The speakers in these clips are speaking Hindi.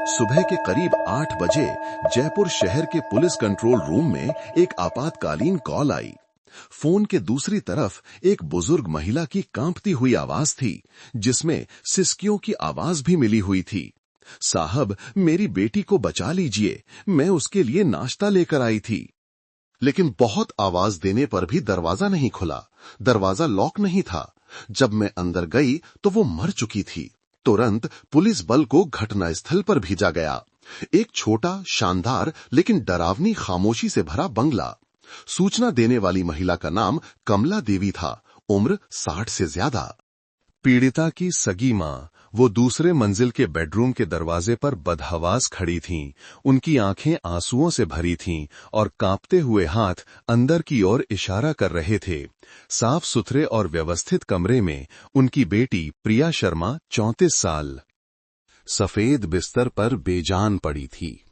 सुबह के करीब 8 बजे जयपुर शहर के पुलिस कंट्रोल रूम में एक आपातकालीन कॉल आई। फोन के दूसरी तरफ एक बुजुर्ग महिला की कांपती हुई आवाज थी, जिसमें सिसकियों की आवाज भी मिली हुई थी। साहब, मेरी बेटी को बचा लीजिए, मैं उसके लिए नाश्ता लेकर आई थी। लेकिन बहुत आवाज देने पर भी दरवाजा नहीं खुला। दरवाजा लॉक नहीं था। जब मैं अंदर गई तो वो मर चुकी थी। तुरंत पुलिस बल को घटनास्थल पर भेजा गया। एक छोटा, शानदार लेकिन डरावनी खामोशी से भरा बंगला। सूचना देने वाली महिला का नाम कमला देवी था, उम्र 60 से ज्यादा। पीड़िता की सगी मां वो दूसरे मंजिल के बेडरूम के दरवाजे पर बदहवास खड़ी थीं। उनकी आंखें आंसुओं से भरी थीं और कांपते हुए हाथ अंदर की ओर इशारा कर रहे थे। साफ सुथरे और व्यवस्थित कमरे में उनकी बेटी प्रिया शर्मा 34 साल सफेद बिस्तर पर बेजान पड़ी थी।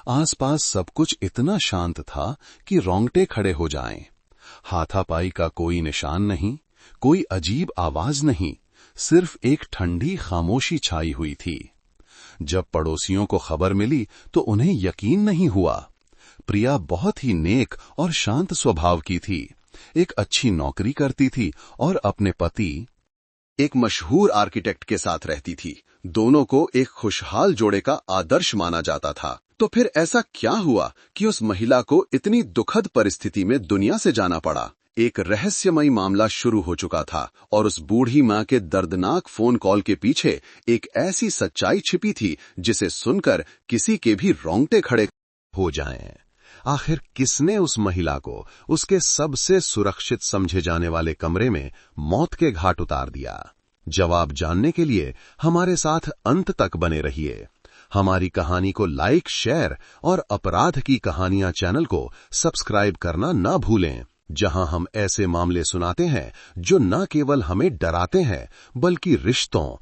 आसपास सब कुछ इतना शांत था कि रोंगटे खड़े हो जाएं। हाथापाई का कोई निशान नहीं, कोई अजीब आवाज नहीं, सिर्फ एक ठंडी खामोशी छाई हुई थी। जब पड़ोसियों को खबर मिली तो उन्हें यकीन नहीं हुआ। प्रिया बहुत ही नेक और शांत स्वभाव की थी। एक अच्छी नौकरी करती थी और अपने पति एक मशहूर आर्किटेक्ट के साथ रहती थी। दोनों को एक खुशहाल जोड़े का आदर्श माना जाता था। तो फिर ऐसा क्या हुआ कि उस महिला को इतनी दुखद परिस्थिति में दुनिया से जाना पड़ा? एक रहस्यमयी मामला शुरू हो चुका था और उस बूढ़ी मां के दर्दनाक फोन कॉल के पीछे एक ऐसी सच्चाई छिपी थी जिसे सुनकर किसी के भी रोंगटे खड़े हो जाएं। आखिर किसने उस महिला को उसके सबसे सुरक्षित समझे जाने वाले कमरे में मौत के घाट उतार दिया? जवाब जानने के लिए हमारे साथ अंत तक बने रहिए। हमारी कहानी को लाइक, शेयर और अपराध की कहानियां चैनल को सब्सक्राइब करना न भूलें, जहां हम ऐसे मामले सुनाते हैं जो न केवल हमें डराते हैं बल्कि रिश्तों,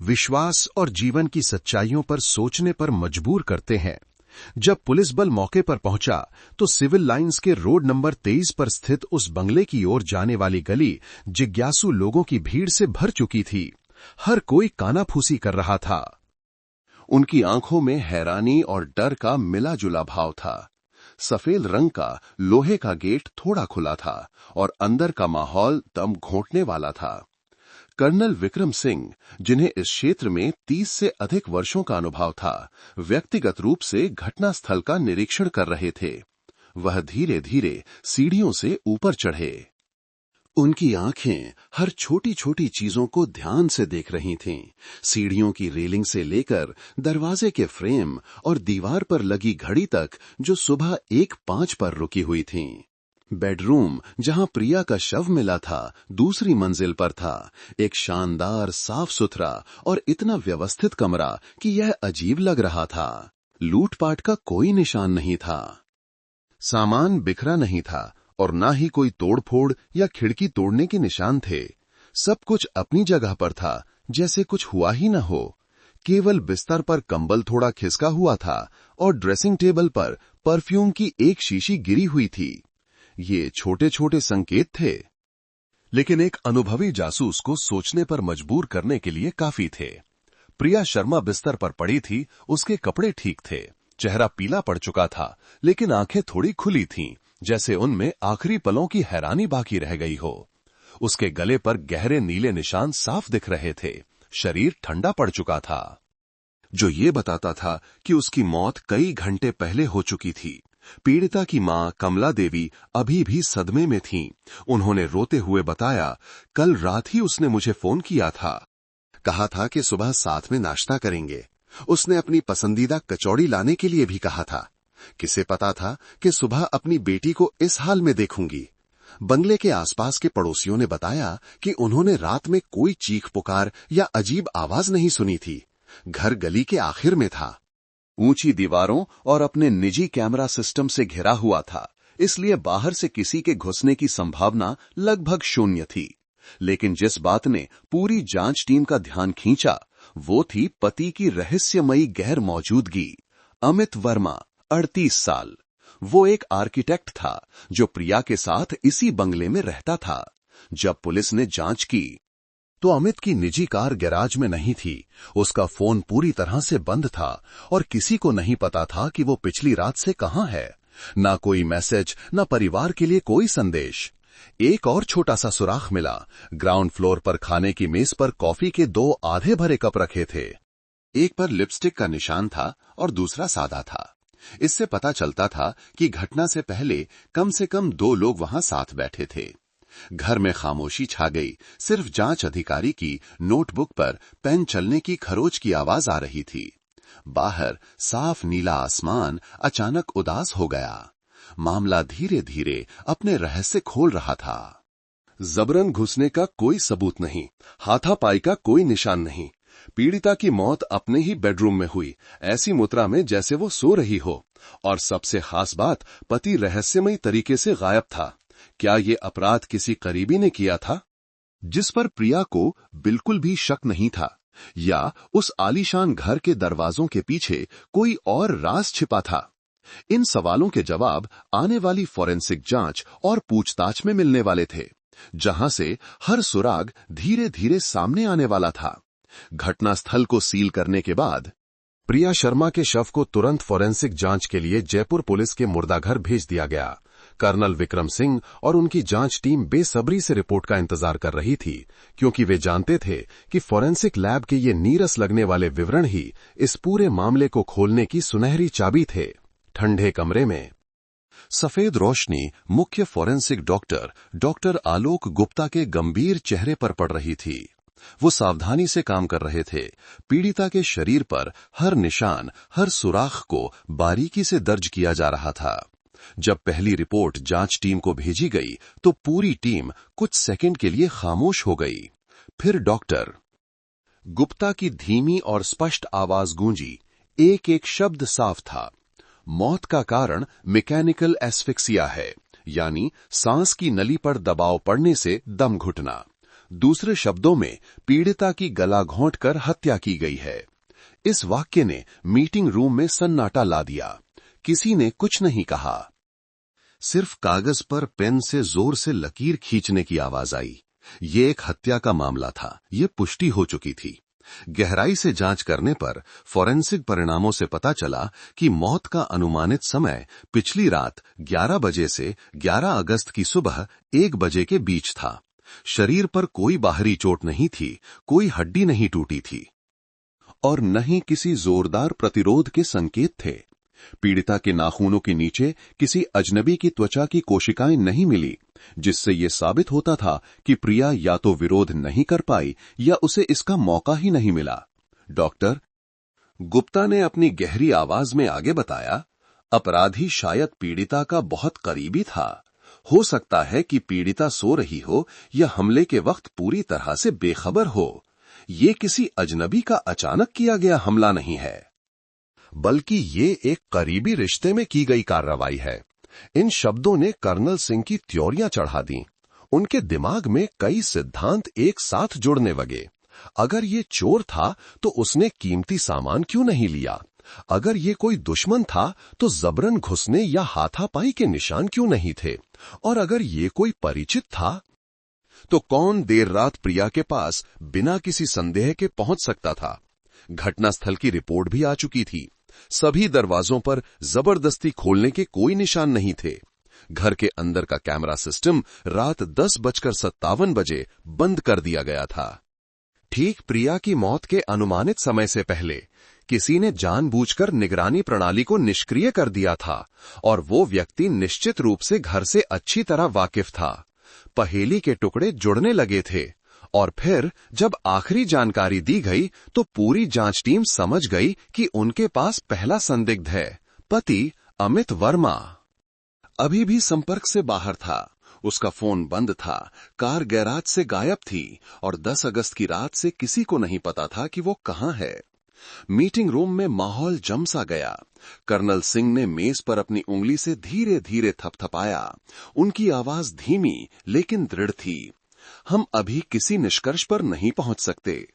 विश्वास और जीवन की सच्चाइयों पर सोचने पर मजबूर करते हैं। जब पुलिस बल मौके पर पहुंचा तो सिविल लाइंस के रोड नंबर 23 पर स्थित उस बंगले की ओर जाने वाली गली जिज्ञासु लोगों की भीड़ से भर चुकी थी। हर कोई कानाफूसी कर रहा था। उनकी आंखों में हैरानी और डर का मिला जुला भाव था। सफेद रंग का लोहे का गेट थोड़ा खुला था और अंदर का माहौल दम घोंटने वाला था। कर्नल विक्रम सिंह, जिन्हें इस क्षेत्र में 30 से अधिक वर्षों का अनुभव था, व्यक्तिगत रूप से घटनास्थल का निरीक्षण कर रहे थे। वह धीरे धीरे सीढ़ियों से ऊपर चढ़े। उनकी आंखें हर छोटी छोटी चीजों को ध्यान से देख रही थीं। सीढ़ियों की रेलिंग से लेकर दरवाजे के फ्रेम और दीवार पर लगी घड़ी तक, जो सुबह 1:05 पर रुकी हुई थीं। बेडरूम जहां प्रिया का शव मिला था, दूसरी मंजिल पर था। एक शानदार, साफ सुथरा और इतना व्यवस्थित कमरा कि यह अजीब लग रहा था। लूटपाट का कोई निशान नहीं था। सामान बिखरा नहीं था और ना ही कोई तोड़फोड़ या खिड़की तोड़ने के निशान थे। सब कुछ अपनी जगह पर था, जैसे कुछ हुआ ही न हो। केवल बिस्तर पर कंबल थोड़ा खिसका हुआ था और ड्रेसिंग टेबल पर परफ्यूम की एक शीशी गिरी हुई थी। ये छोटे छोटे संकेत थे, लेकिन एक अनुभवी जासूस को सोचने पर मजबूर करने के लिए काफी थे। प्रिया शर्मा बिस्तर पर पड़ी थी। उसके कपड़े ठीक थे, चेहरा पीला पड़ चुका था, लेकिन आंखें थोड़ी खुली थीं, जैसे उनमें आखिरी पलों की हैरानी बाकी रह गई हो। उसके गले पर गहरे नीले निशान साफ दिख रहे थे। शरीर ठंडा पड़ चुका था, जो ये बताता था कि उसकी मौत कई घंटे पहले हो चुकी थी। पीड़िता की मां कमला देवी अभी भी सदमे में थीं। उन्होंने रोते हुए बताया, कल रात ही उसने मुझे फोन किया था। कहा था कि सुबह साथ में नाश्ता करेंगे। उसने अपनी पसंदीदा कचौड़ी लाने के लिए भी कहा था। किसे पता था कि सुबह अपनी बेटी को इस हाल में देखूंगी। बंगले के आसपास के पड़ोसियों ने बताया कि उन्होंने रात में कोई चीख पुकार या अजीब आवाज नहीं सुनी थी। घर गली के आखिर में था, ऊंची दीवारों और अपने निजी कैमरा सिस्टम से घिरा हुआ था, इसलिए बाहर से किसी के घुसने की संभावना लगभग शून्य थी। लेकिन जिस बात ने पूरी जांच टीम का ध्यान खींचा, वो थी पति की रहस्यमयी गैर मौजूदगी। अमित वर्मा, 38 साल। वो एक आर्किटेक्ट था जो प्रिया के साथ इसी बंगले में रहता था। जब पुलिस ने जांच की तो अमित की निजी कार गैराज में नहीं थी। उसका फोन पूरी तरह से बंद था और किसी को नहीं पता था कि वो पिछली रात से कहां है। ना कोई मैसेज, ना परिवार के लिए कोई संदेश। एक और छोटा सा सुराख मिला। ग्राउंड फ्लोर पर खाने की मेज पर कॉफी के 2 आधे भरे कप रखे थे। एक पर लिपस्टिक का निशान था और दूसरा सादा था। इससे पता चलता था कि घटना से पहले कम से कम 2 लोग वहां साथ बैठे थे। घर में खामोशी छा गई। सिर्फ जांच अधिकारी की नोटबुक पर पेन चलने की खरोच की आवाज आ रही थी। बाहर साफ नीला आसमान अचानक उदास हो गया। मामला धीरे धीरे अपने रहस्य खोल रहा था। जबरन घुसने का कोई सबूत नहीं, हाथापाई का कोई निशान नहीं। पीड़िता की मौत अपने ही बेडरूम में हुई, ऐसी मुद्रा में जैसे वो सो रही हो। और सबसे खास बात, पति रहस्यमयी तरीके से गायब था। क्या ये अपराध किसी करीबी ने किया था, जिस पर प्रिया को बिल्कुल भी शक नहीं था, या उस आलीशान घर के दरवाजों के पीछे कोई और राज छिपा था? इन सवालों के जवाब आने वाली फॉरेंसिक जांच और पूछताछ में मिलने वाले थे, जहां से हर सुराग धीरे धीरे सामने आने वाला था। घटनास्थल को सील करने के बाद प्रिया शर्मा के शव को तुरंत फॉरेंसिक जांच के लिए जयपुर पुलिस के मुर्दाघर भेज दिया गया। कर्नल विक्रम सिंह और उनकी जांच टीम बेसब्री से रिपोर्ट का इंतजार कर रही थी, क्योंकि वे जानते थे कि फॉरेंसिक लैब के ये नीरस लगने वाले विवरण ही इस पूरे मामले को खोलने की सुनहरी चाबी थे। ठंडे कमरे में सफेद रोशनी मुख्य फॉरेंसिक डॉक्टर आलोक गुप्ता के गंभीर चेहरे पर पड़ रही थी। वो सावधानी से काम कर रहे थे। पीड़िता के शरीर पर हर निशान, हर सुराख को बारीकी से दर्ज किया जा रहा था। जब पहली रिपोर्ट जांच टीम को भेजी गई तो पूरी टीम कुछ सेकंड के लिए खामोश हो गई। फिर डॉक्टर गुप्ता की धीमी और स्पष्ट आवाज गूंजी। एक एक शब्द साफ था। मौत का कारण मैकेनिकल एस्फिक्सिया है, यानी सांस की नली पर दबाव पड़ने से दम घुटना। दूसरे शब्दों में, पीड़िता की गला घोंटकर हत्या की गई है। इस वाक्य ने मीटिंग रूम में सन्नाटा ला दिया। किसी ने कुछ नहीं कहा। सिर्फ कागज पर पेन से जोर से लकीर खींचने की आवाज आई। ये एक हत्या का मामला था, ये पुष्टि हो चुकी थी। गहराई से जांच करने पर फॉरेंसिक परिणामों से पता चला कि मौत का अनुमानित समय पिछली रात 11 बजे से 11 अगस्त की सुबह 1 बजे के बीच था। शरीर पर कोई बाहरी चोट नहीं थी, कोई हड्डी नहीं टूटी थी और न ही किसी जोरदार प्रतिरोध के संकेत थे। पीड़िता के नाखूनों के नीचे किसी अजनबी की त्वचा की कोशिकाएं नहीं मिली, जिससे यह साबित होता था कि प्रिया या तो विरोध नहीं कर पाई या उसे इसका मौका ही नहीं मिला। डॉक्टर गुप्ता ने अपनी गहरी आवाज में आगे बताया, अपराधी शायद पीड़िता का बहुत करीबी था। हो सकता है कि पीड़िता सो रही हो या हमले के वक्त पूरी तरह से बेखबर हो। ये किसी अजनबी का अचानक किया गया हमला नहीं है, बल्कि ये एक करीबी रिश्ते में की गई कार्रवाई है। इन शब्दों ने कर्नल सिंह की त्योरियां चढ़ा दी। उनके दिमाग में कई सिद्धांत एक साथ जुड़ने लगे। अगर ये चोर था तो उसने कीमती सामान क्यों नहीं लिया? अगर ये कोई दुश्मन था तो जबरन घुसने या हाथापाई के निशान क्यों नहीं थे? और अगर ये कोई परिचित था तो कौन देर रात प्रिया के पास बिना किसी संदेह के पहुंच सकता था? घटनास्थल की रिपोर्ट भी आ चुकी थी। सभी दरवाजों पर जबरदस्ती खोलने के कोई निशान नहीं थे। घर के अंदर का कैमरा सिस्टम रात 10:57 बजे बंद कर दिया गया था। ठीक प्रिया की मौत के अनुमानित समय से पहले किसी ने जानबूझकर निगरानी प्रणाली को निष्क्रिय कर दिया था और वो व्यक्ति निश्चित रूप से घर से अच्छी तरह वाकिफ था। पहेली के टुकड़े जुड़ने लगे थे और फिर जब आखिरी जानकारी दी गई तो पूरी जांच टीम समझ गई कि उनके पास पहला संदिग्ध है, पति अमित वर्मा। अभी भी संपर्क से बाहर था। उसका फोन बंद था, कार गैराज से गायब थी और 10 अगस्त की रात से किसी को नहीं पता था कि वो कहां है। मीटिंग रूम में माहौल जम सा गया। कर्नल सिंह ने मेज पर अपनी उंगली से धीरे धीरे थपथपाया। उनकी आवाज धीमी लेकिन दृढ़ थी। हम अभी किसी निष्कर्ष पर नहीं पहुंच सकते,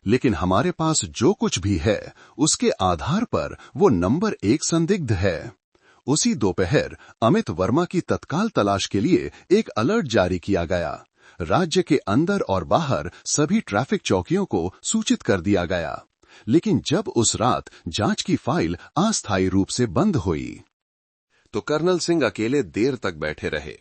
लेकिन हमारे पास जो कुछ भी है उसके आधार पर वो नंबर 1 संदिग्ध है। उसी दोपहर अमित वर्मा की तत्काल तलाश के लिए एक अलर्ट जारी किया गया। राज्य के अंदर और बाहर सभी ट्रैफिक चौकियों को सूचित कर दिया गया। लेकिन जब उस रात जांच की फाइल अस्थायी रूप से बंद हुई तो कर्नल सिंह अकेले देर तक बैठे रहे।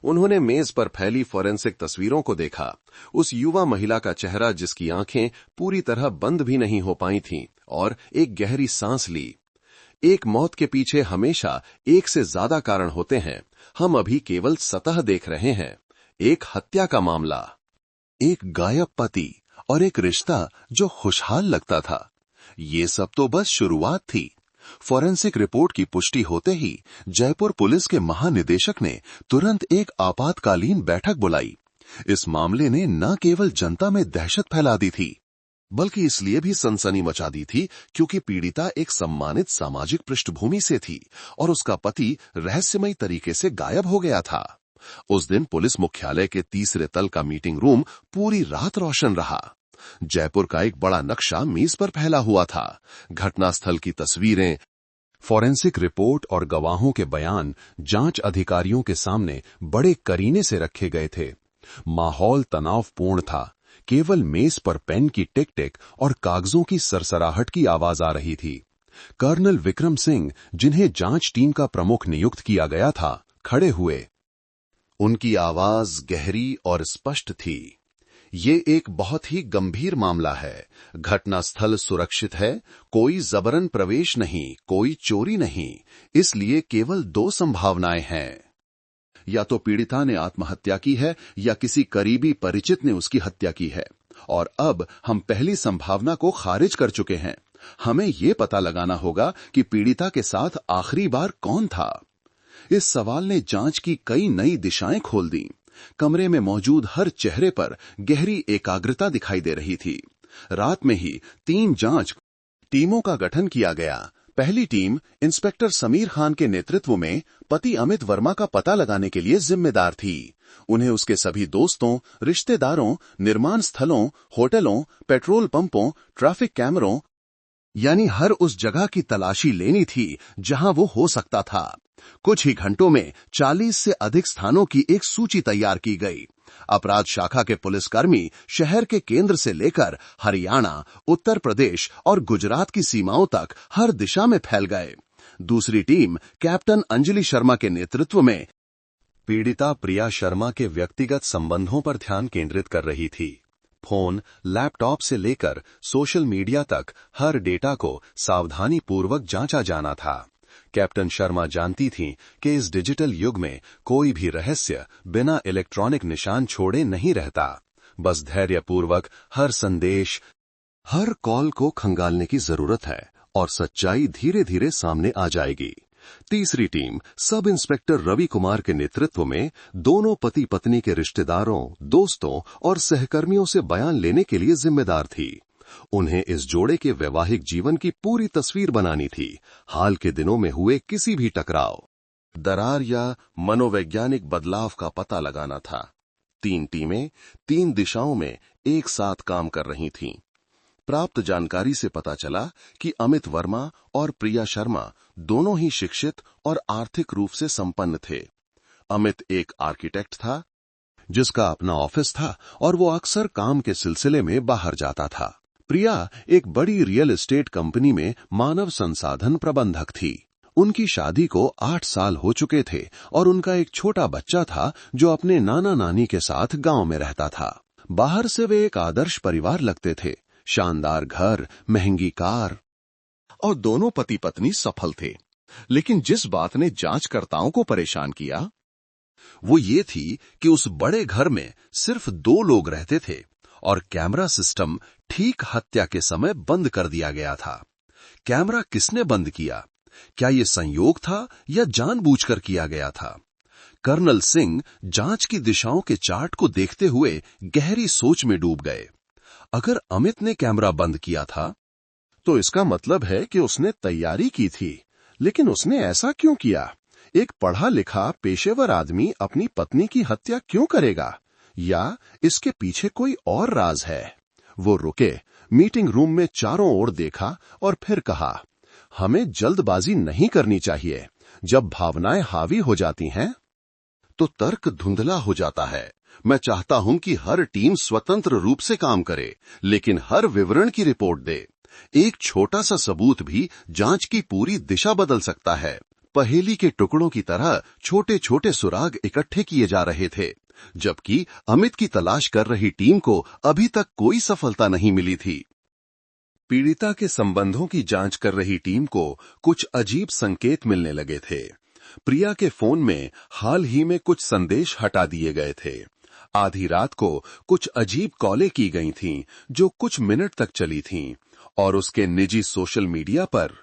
उन्होंने मेज पर फैली फोरेंसिक तस्वीरों को देखा। उस युवा महिला का चेहरा जिसकी आंखें पूरी तरह बंद भी नहीं हो पाई थीं, और एक गहरी सांस ली। एक मौत के पीछे हमेशा एक से ज्यादा कारण होते हैं, हम अभी केवल सतह देख रहे हैं। एक हत्या का मामला, एक गायब पति और एक रिश्ता जो खुशहाल लगता था। ये सब तो बस शुरुआत थी। फोरेंसिक रिपोर्ट की पुष्टि होते ही जयपुर पुलिस के महानिदेशक ने तुरंत एक आपातकालीन बैठक बुलाई। इस मामले ने न केवल जनता में दहशत फैला दी थी, बल्कि इसलिए भी सनसनी मचा दी थी क्योंकि पीड़िता एक सम्मानित सामाजिक पृष्ठभूमि से थी और उसका पति रहस्यमयी तरीके से गायब हो गया था। उस दिन पुलिस मुख्यालय के तीसरे तल का मीटिंग रूम पूरी रात रोशन रहा। जयपुर का एक बड़ा नक्शा मेज पर फैला हुआ था। घटनास्थल की तस्वीरें, फोरेंसिक रिपोर्ट और गवाहों के बयान जांच अधिकारियों के सामने बड़े करीने से रखे गए थे। माहौल तनावपूर्ण था। केवल मेज पर पेन की टिक टिक और कागजों की सरसराहट की आवाज आ रही थी। कर्नल विक्रम सिंह, जिन्हें जांच टीम का प्रमुख नियुक्त किया गया था, खड़े हुए। उनकी आवाज गहरी और स्पष्ट थी। ये एक बहुत ही गंभीर मामला है। घटनास्थल सुरक्षित है, कोई जबरन प्रवेश नहीं, कोई चोरी नहीं। इसलिए केवल दो संभावनाएं हैं, या तो पीड़िता ने आत्महत्या की है या किसी करीबी परिचित ने उसकी हत्या की है। और अब हम पहली संभावना को खारिज कर चुके हैं। हमें यह पता लगाना होगा कि पीड़िता के साथ आखिरी बार कौन था। इस सवाल ने जांच की कई नई दिशाएं खोल दी। कमरे में मौजूद हर चेहरे पर गहरी एकाग्रता दिखाई दे रही थी। रात में ही 3 जांच टीमों का गठन किया गया। पहली टीम इंस्पेक्टर समीर खान के नेतृत्व में पति अमित वर्मा का पता लगाने के लिए जिम्मेदार थी। उन्हें उसके सभी दोस्तों, रिश्तेदारों, निर्माण स्थलों, होटलों, पेट्रोल पंपों, ट्रैफिक कैमरों, यानी हर उस जगह की तलाशी लेनी थी जहां वो हो सकता था। कुछ ही घंटों में 40 से अधिक स्थानों की एक सूची तैयार की गई। अपराध शाखा के पुलिसकर्मी शहर के केंद्र से लेकर हरियाणा, उत्तर प्रदेश और गुजरात की सीमाओं तक हर दिशा में फैल गए। दूसरी टीम कैप्टन अंजलि शर्मा के नेतृत्व में पीड़िता प्रिया शर्मा के व्यक्तिगत संबंधों पर ध्यान केंद्रित कर रही थी। फोन, लैपटॉप से लेकर सोशल मीडिया तक हर डेटा को सावधानी पूर्वक जांचा जाना था। कैप्टन शर्मा जानती थीं कि इस डिजिटल युग में कोई भी रहस्य बिना इलेक्ट्रॉनिक निशान छोड़े नहीं रहता। बस धैर्यपूर्वक हर संदेश, हर कॉल को खंगालने की जरूरत है और सच्चाई धीरे धीरे सामने आ जाएगी। तीसरी team sub inspector Ravi Kumar के नेतृत्व में दोनों पति पत्नी के रिश्तेदारों, दोस्तों और सहकर्मियों से बयान लेने के लिए जिम्मेदार थी। उन्हें इस जोड़े के वैवाहिक जीवन की पूरी तस्वीर बनानी थी। हाल के दिनों में हुए किसी भी टकराव, दरार या मनोवैज्ञानिक बदलाव का पता लगाना था। 3 टीमें 3 दिशाओं में एक साथ काम कर रही थीं। प्राप्त जानकारी से पता चला कि अमित वर्मा और प्रिया शर्मा दोनों ही शिक्षित और आर्थिक रूप से संपन्न थे। अमित एक आर्किटेक्ट था जिसका अपना ऑफिस था और वो अक्सर काम के सिलसिले में बाहर जाता था। प्रिया एक बड़ी रियल एस्टेट कंपनी में मानव संसाधन प्रबंधक थी। उनकी शादी को 8 साल हो चुके थे और उनका एक छोटा बच्चा था जो अपने नाना नानी के साथ गांव में रहता था। बाहर से वे एक आदर्श परिवार लगते थे। शानदार घर, महंगी कार और दोनों पति पत्नी सफल थे। लेकिन जिस बात ने जांचकर्ताओं को परेशान किया वो ये थी कि उस बड़े घर में सिर्फ 2 लोग रहते थे और कैमरा सिस्टम ठीक हत्या के समय बंद कर दिया गया था। कैमरा किसने बंद किया? क्या ये संयोग था या जानबूझकर किया गया था? कर्नल सिंह जांच की दिशाओं के चार्ट को देखते हुए गहरी सोच में डूब गए। अगर अमित ने कैमरा बंद किया था तो इसका मतलब है कि उसने तैयारी की थी। लेकिन उसने ऐसा क्यों किया? एक पढ़ा लिखा पेशेवर आदमी अपनी पत्नी की हत्या क्यों करेगा? या इसके पीछे कोई और राज है? वो रुके, मीटिंग रूम में चारों ओर देखा और फिर कहा, हमें जल्दबाजी नहीं करनी चाहिए। जब भावनाएं हावी हो जाती हैं तो तर्क धुंधला हो जाता है। मैं चाहता हूं कि हर टीम स्वतंत्र रूप से काम करे, लेकिन हर विवरण की रिपोर्ट दे। एक छोटा सा सबूत भी जांच की पूरी दिशा बदल सकता है। पहेली के टुकड़ों की तरह छोटे छोटे सुराग इकट्ठे किए जा रहे थे, जबकि अमित की तलाश कर रही टीम को अभी तक कोई सफलता नहीं मिली थी। पीड़िता के संबंधों की जांच कर रही टीम को कुछ अजीब संकेत मिलने लगे थे। प्रिया के फोन में हाल ही में कुछ संदेश हटा दिए गए थे। आधी रात को कुछ अजीब कॉलें की गई थीं, जो कुछ मिनट तक चली थीं, और उसके निजी सोशल मीडिया पर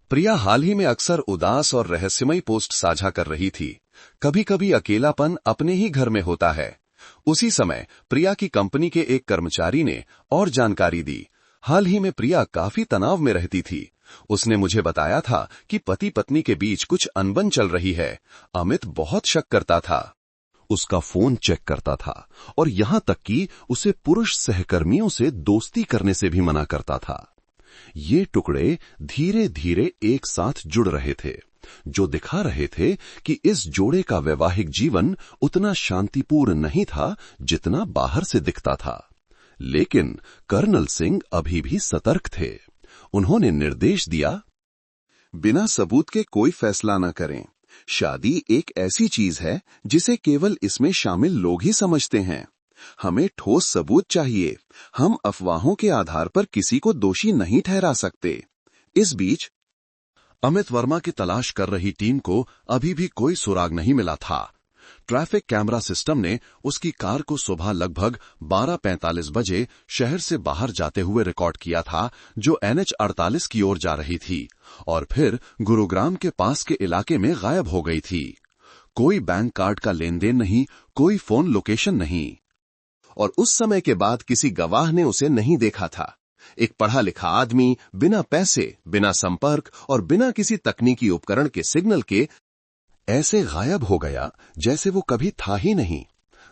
प्रिया हाल ही में अक्सर उदास और रहस्यमयी पोस्ट साझा कर रही थी। कभी कभी अकेलापन अपने ही घर में होता है। उसी समय प्रिया की कंपनी के एक कर्मचारी ने और जानकारी दी। हाल ही में प्रिया काफी तनाव में रहती थी। उसने मुझे बताया था कि पति पत्नी के बीच कुछ अनबन चल रही है। अमित बहुत शक करता था, उसका फोन चेक करता था, और यहां तक कि उसे पुरुष सहकर्मियों से दोस्ती करने से भी मना करता था। ये टुकड़े धीरे धीरे एक साथ जुड़ रहे थे, जो दिखा रहे थे कि इस जोड़े का वैवाहिक जीवन उतना शांतिपूर्ण नहीं था जितना बाहर से दिखता था। लेकिन कर्नल सिंह अभी भी सतर्क थे। उन्होंने निर्देश दिया, बिना सबूत के कोई फैसला न करें। शादी एक ऐसी चीज है जिसे केवल इसमें शामिल लोग ही समझते हैं। हमें ठोस सबूत चाहिए। हम अफवाहों के आधार पर किसी को दोषी नहीं ठहरा सकते। इस बीच अमित वर्मा की तलाश कर रही टीम को अभी भी कोई सुराग नहीं मिला था। ट्रैफिक कैमरा सिस्टम ने उसकी कार को सुबह लगभग 12:45 बजे शहर से बाहर जाते हुए रिकॉर्ड किया था, जो NH 48 की ओर जा रही थी, और फिर गुरुग्राम के पास के इलाके में गायब हो गई थी। कोई बैंक कार्ड का लेन देन नहीं, कोई फोन लोकेशन नहीं, और उस समय के बाद किसी गवाह ने उसे नहीं देखा था। एक पढ़ा लिखा आदमी बिना पैसे, बिना संपर्क और बिना किसी तकनीकी उपकरण के सिग्नल के ऐसे गायब हो गया जैसे वो कभी था ही नहीं।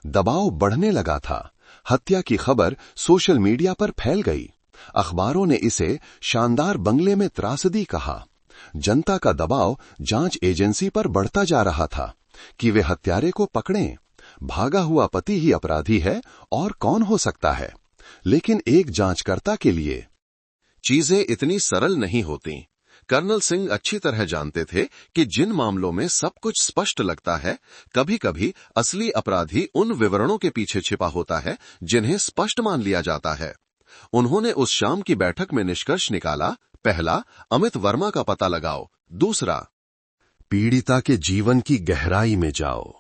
दबाव बढ़ने लगा था। हत्या की खबर सोशल मीडिया पर फैल गई। अखबारों ने इसे शानदार बंगले में त्रासदी कहा। जनता का दबाव जांच एजेंसी पर बढ़ता जा रहा था कि वे हत्यारे को पकड़ें। भागा हुआ पति ही अपराधी है और कौन हो सकता है। लेकिन एक जांचकर्ता के लिए चीजें इतनी सरल नहीं होती। कर्नल सिंह अच्छी तरह जानते थे कि जिन मामलों में सब कुछ स्पष्ट लगता है, कभी कभी असली अपराधी उन विवरणों के पीछे छिपा होता है जिन्हें स्पष्ट मान लिया जाता है। उन्होंने उस शाम की बैठक में निष्कर्ष निकाला, पहला, अमित वर्मा का पता लगाओ। दूसरा, पीड़िता के जीवन की गहराई में जाओ,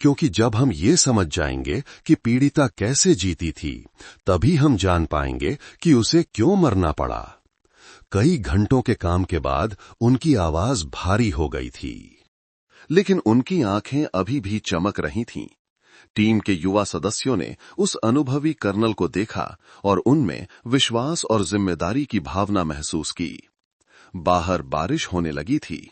क्योंकि जब हम ये समझ जाएंगे कि पीड़िता कैसे जीती थी, तभी हम जान पाएंगे कि उसे क्यों मरना पड़ा। कई घंटों के काम के बाद उनकी आवाज भारी हो गई थी, लेकिन उनकी आंखें अभी भी चमक रही थीं। टीम के युवा सदस्यों ने उस अनुभवी कर्नल को देखा और उनमें विश्वास और जिम्मेदारी की भावना महसूस की। बाहर बारिश होने लगी थी।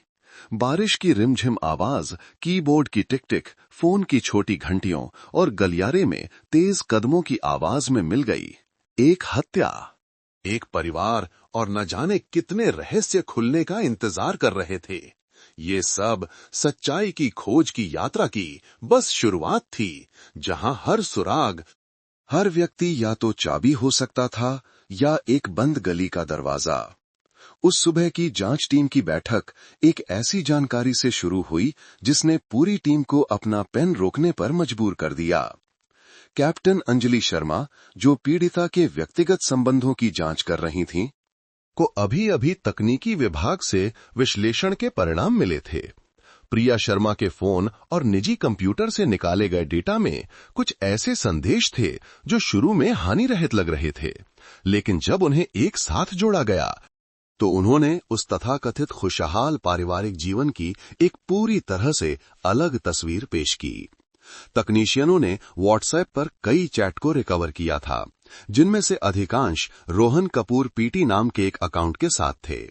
बारिश की रिमझिम आवाज कीबोर्ड की टिक टिक, फोन की छोटी घंटियों और गलियारे में तेज कदमों की आवाज में मिल गई। एक हत्या, एक परिवार और न जाने कितने रहस्य खुलने का इंतजार कर रहे थे। ये सब सच्चाई की खोज की यात्रा की बस शुरुआत थी, जहां हर सुराग, हर व्यक्ति या तो चाबी हो सकता था या एक बंद गली का दरवाजा। उस सुबह की जांच टीम की बैठक एक ऐसी जानकारी से शुरू हुई जिसने पूरी टीम को अपना पेन रोकने पर मजबूर कर दिया। कैप्टन अंजलि शर्मा, जो पीड़िता के व्यक्तिगत संबंधों की जांच कर रही थीं, को अभी-अभी तकनीकी विभाग से विश्लेषण के परिणाम मिले थे। प्रिया शर्मा के फोन और निजी कंप्यूटर से निकाले गए डेटा में कुछ ऐसे संदेश थे जो शुरू में हानिरहित लग रहे थे, लेकिन जब उन्हें एक साथ जोड़ा गया तो उन्होंने उस तथाकथित खुशहाल पारिवारिक जीवन की एक पूरी तरह से अलग तस्वीर पेश की। तकनीशियनों ने व्हाट्सएप पर कई चैट को रिकवर किया था, जिनमें से अधिकांश रोहन कपूर पीटी नाम के एक अकाउंट के साथ थे।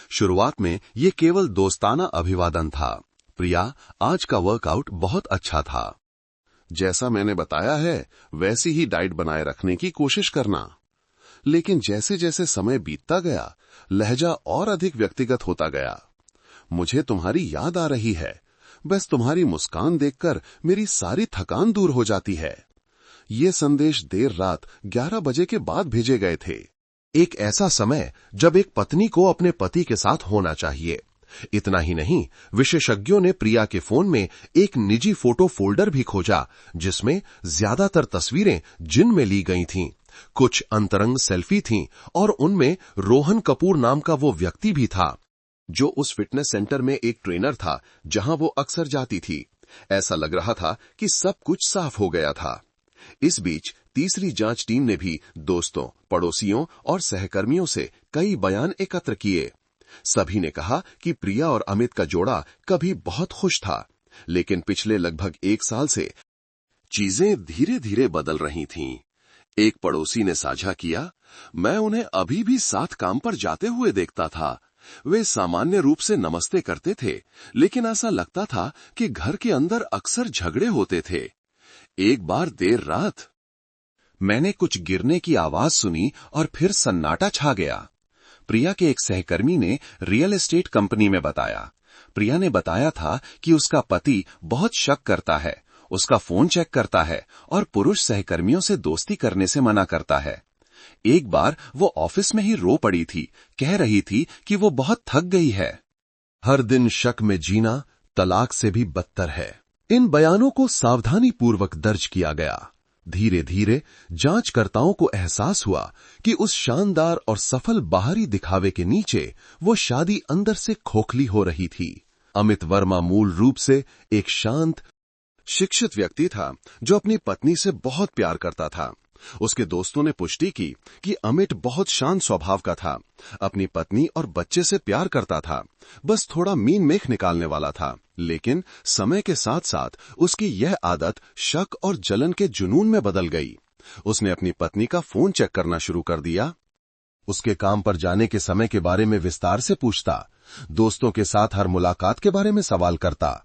शुरुआत में ये केवल दोस्ताना अभिवादन था, प्रिया, आज का वर्कआउट बहुत अच्छा था, जैसा मैंने बताया है वैसी ही डाइट बनाए रखने की कोशिश करना। लेकिन जैसे जैसे समय बीतता गया, लहजा और अधिक व्यक्तिगत होता गया। मुझे तुम्हारी याद आ रही है, बस तुम्हारी मुस्कान देखकर मेरी सारी थकान दूर हो जाती है। ये संदेश देर रात 11 बजे के बाद भेजे गए थे। एक ऐसा समय जब एक पत्नी को अपने पति के साथ होना चाहिए। इतना ही नहीं, विशेषज्ञों ने प्रिया के फोन में एक निजी फोटो फोल्डर भी खोजा, जिसमें ज्यादातर तस्वीरें जिन में ली गई थीं। कुछ अंतरंग सेल्फी थीं और उनमें रोहन कपूर नाम का वो व्यक्ति भी था, जो उस फिटनेस सेंटर में एक ट्रेनर था जहां वो अक्सर जाती थी। ऐसा लग रहा था कि सब कुछ साफ हो गया था। इस बीच तीसरी जांच टीम ने भी दोस्तों, पड़ोसियों और सहकर्मियों से कई बयान एकत्र किए। सभी ने कहा कि प्रिया और अमित का जोड़ा कभी बहुत खुश था, लेकिन पिछले लगभग 1 साल से चीजें धीरे धीरे बदल रही थीं। एक पड़ोसी ने साझा किया, मैं उन्हें अभी भी साथ काम पर जाते हुए देखता था। वे सामान्य रूप से नमस्ते करते थे, लेकिन ऐसा लगता था कि घर के अंदर अक्सर झगड़े होते थे। एक बार देर रात मैंने कुछ गिरने की आवाज सुनी और फिर सन्नाटा छा गया। प्रिया के एक सहकर्मी ने रियल एस्टेट कंपनी में बताया। प्रिया ने बताया था कि उसका पति बहुत शक करता है, उसका फोन चेक करता है और पुरुष सहकर्मियों से दोस्ती करने से मना करता है। एक बार वो ऑफिस में ही रो पड़ी थी, कह रही थी कि वो बहुत थक गई है। हर दिन शक में जीना तलाक से भी बदतर है। इन बयानों को सावधानी पूर्वक दर्ज किया गया। धीरे धीरे जांचकर्ताओं को एहसास हुआ कि उस शानदार और सफल बाहरी दिखावे के नीचे वो शादी अंदर से खोखली हो रही थी। अमित वर्मा मूल रूप से एक शांत, शिक्षित व्यक्ति था जो अपनी पत्नी से बहुत प्यार करता था। उसके दोस्तों ने पुष्टि की कि अमित बहुत शांत स्वभाव का था, अपनी पत्नी और बच्चे से प्यार करता था, बस थोड़ा मीन मेख निकालने वाला था। लेकिन समय के साथ साथ उसकी यह आदत शक और जलन के जुनून में बदल गई। उसने अपनी पत्नी का फोन चेक करना शुरू कर दिया, उसके काम पर जाने के समय के बारे में विस्तार से पूछता, दोस्तों के साथ हर मुलाकात के बारे में सवाल करता।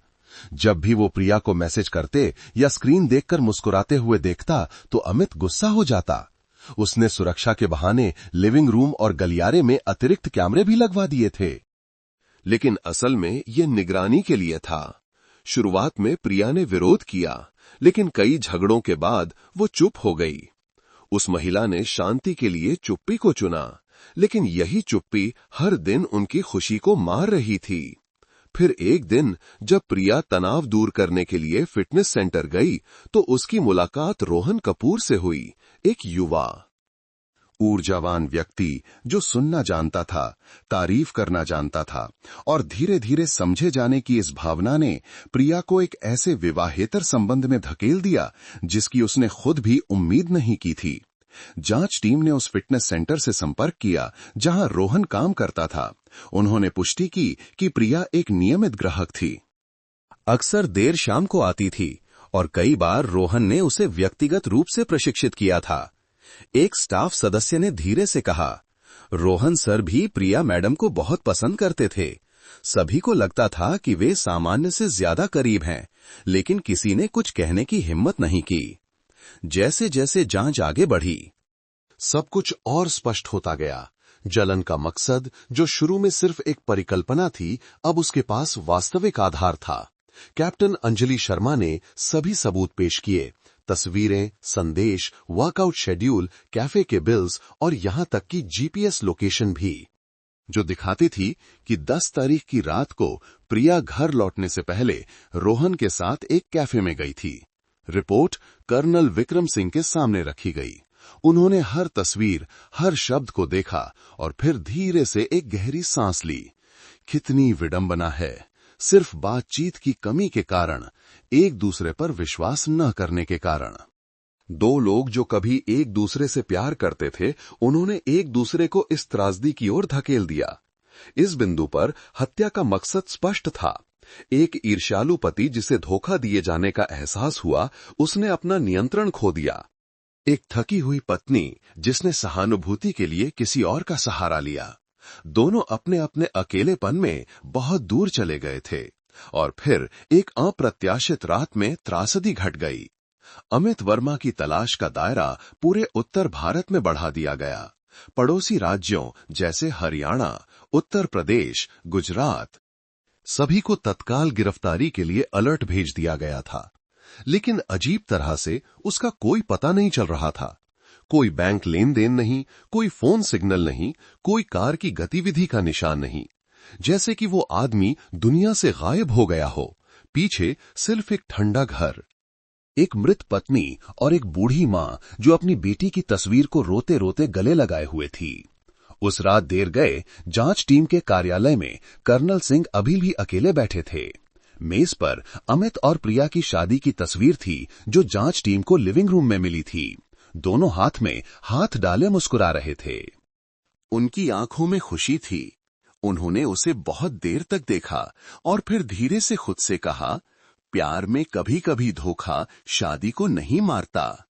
जब भी वो प्रिया को मैसेज करते या स्क्रीन देखकर मुस्कुराते हुए देखता तो अमित गुस्सा हो जाता। उसने सुरक्षा के बहाने लिविंग रूम और गलियारे में अतिरिक्त कैमरे भी लगवा दिए थे, लेकिन असल में ये निगरानी के लिए था। शुरुआत में प्रिया ने विरोध किया, लेकिन कई झगड़ों के बाद वो चुप हो गई। उस महिला ने शांति के लिए चुप्पी को चुना, लेकिन यही चुप्पी हर दिन उनकी खुशी को मार रही थी। फिर एक दिन जब प्रिया तनाव दूर करने के लिए फिटनेस सेंटर गई तो उसकी मुलाकात रोहन कपूर से हुई, एक युवा, ऊर्जावान व्यक्ति जो सुनना जानता था, तारीफ करना जानता था, और धीरे धीरे समझे जाने की इस भावना ने प्रिया को एक ऐसे विवाहेतर संबंध में धकेल दिया जिसकी उसने खुद भी उम्मीद नहीं की थी। जांच टीम ने उस फिटनेस सेंटर से संपर्क किया जहां रोहन काम करता था। उन्होंने पुष्टि की कि प्रिया एक नियमित ग्राहक थी, अक्सर देर शाम को आती थी और कई बार रोहन ने उसे व्यक्तिगत रूप से प्रशिक्षित किया था। एक स्टाफ सदस्य ने धीरे से कहा, रोहन सर भी प्रिया मैडम को बहुत पसंद करते थे। सभी को लगता था कि वे सामान्य से ज्यादा करीब हैं, लेकिन किसी ने कुछ कहने की हिम्मत नहीं की। जैसे जैसे जांच आगे बढ़ी, सब कुछ और स्पष्ट होता गया। जलन का मकसद, जो शुरू में सिर्फ एक परिकल्पना थी, अब उसके पास वास्तविक आधार था। कैप्टन अंजलि शर्मा ने सभी सबूत पेश किए, तस्वीरें, संदेश, वर्कआउट शेड्यूल, कैफे के बिल्स और यहां तक कि जीपीएस लोकेशन भी, जो दिखाती थी कि 10 तारीख की रात को प्रिया घर लौटने से पहले रोहन के साथ एक कैफे में गई थी। रिपोर्ट कर्नल विक्रम सिंह के सामने रखी गई। उन्होंने हर तस्वीर, हर शब्द को देखा और फिर धीरे से एक गहरी सांस ली। कितनी विडंबना है, सिर्फ बातचीत की कमी के कारण, एक दूसरे पर विश्वास न करने के कारण। दो लोग जो कभी एक दूसरे से प्यार करते थे, उन्होंने एक दूसरे को इस त्रासदी की ओर धकेल दिया। इस बिंदु पर हत्या का मकसद स्पष्ट था। एक ईर्ष्यालु पति जिसे धोखा दिए जाने का एहसास हुआ, उसने अपना नियंत्रण खो दिया। एक थकी हुई पत्नी जिसने सहानुभूति के लिए किसी और का सहारा लिया। दोनों अपने अपने अकेलेपन में बहुत दूर चले गए थे और फिर एक अप्रत्याशित रात में त्रासदी घट गई। अमित वर्मा की तलाश का दायरा पूरे उत्तर भारत में बढ़ा दिया गया। पड़ोसी राज्यों जैसे हरियाणा, उत्तर प्रदेश, गुजरात, सभी को तत्काल गिरफ्तारी के लिए अलर्ट भेज दिया गया था, लेकिन अजीब तरह से उसका कोई पता नहीं चल रहा था। कोई बैंक लेन देन नहीं, कोई फोन सिग्नल नहीं, कोई कार की गतिविधि का निशान नहीं, जैसे कि वो आदमी दुनिया से गायब हो गया हो। पीछे सिर्फ एक ठंडा घर, एक मृत पत्नी और एक बूढ़ी मां जो अपनी बेटी की तस्वीर को रोते रोते गले लगाए हुए थी। उस रात देर गए जांच टीम के कार्यालय में कर्नल सिंह अभी भी अकेले बैठे थे। मेज पर अमित और प्रिया की शादी की तस्वीर थी जो जांच टीम को लिविंग रूम में मिली थी। दोनों हाथ में हाथ डाले मुस्कुरा रहे थे। उनकी आंखों में खुशी थी। उन्होंने उसे बहुत देर तक देखा और फिर धीरे से खुद से कहा, प्यार में कभी कभी धोखा शादी को नहीं मारता,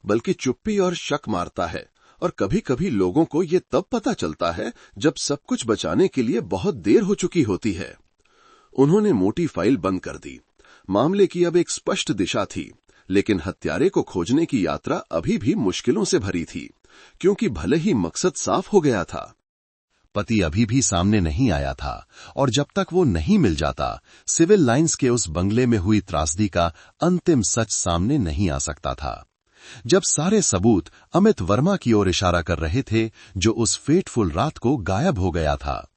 बल्कि चुप्पी और शक मारता है। और कभी कभी लोगों को ये तब पता चलता है जब सब कुछ बचाने के लिए बहुत देर हो चुकी होती है। उन्होंने मोटी फाइल बंद कर दी। मामले की अब एक स्पष्ट दिशा थी, लेकिन हत्यारे को खोजने की यात्रा अभी भी मुश्किलों से भरी थी, क्योंकि भले ही मकसद साफ हो गया था, पति अभी भी सामने नहीं आया था। और जब तक वो नहीं मिल जाता, सिविल लाइंस के उस बंगले में हुई त्रासदी का अंतिम सच सामने नहीं आ सकता था। जब सारे सबूत अमित वर्मा की ओर इशारा कर रहे थे, जो उस फेटफुल रात को गायब हो गया था।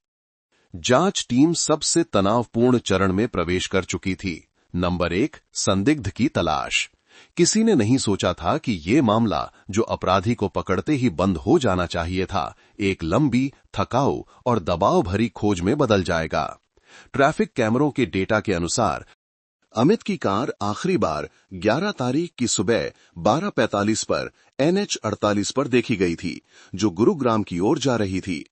जांच टीम सबसे तनावपूर्ण चरण में प्रवेश कर चुकी थी। नंबर 1, संदिग्ध की तलाश। किसी ने नहीं सोचा था कि ये मामला, जो अपराधी को पकड़ते ही बंद हो जाना चाहिए था, एक लंबी, थकाऊ और दबाव भरी खोज में बदल जाएगा। ट्रैफिक कैमरों के डेटा के अनुसार अमित की कार आखिरी बार 11 तारीख की सुबह 12:45 पर NH 48 पर देखी गई थी, जो गुरुग्राम की ओर जा रही थी।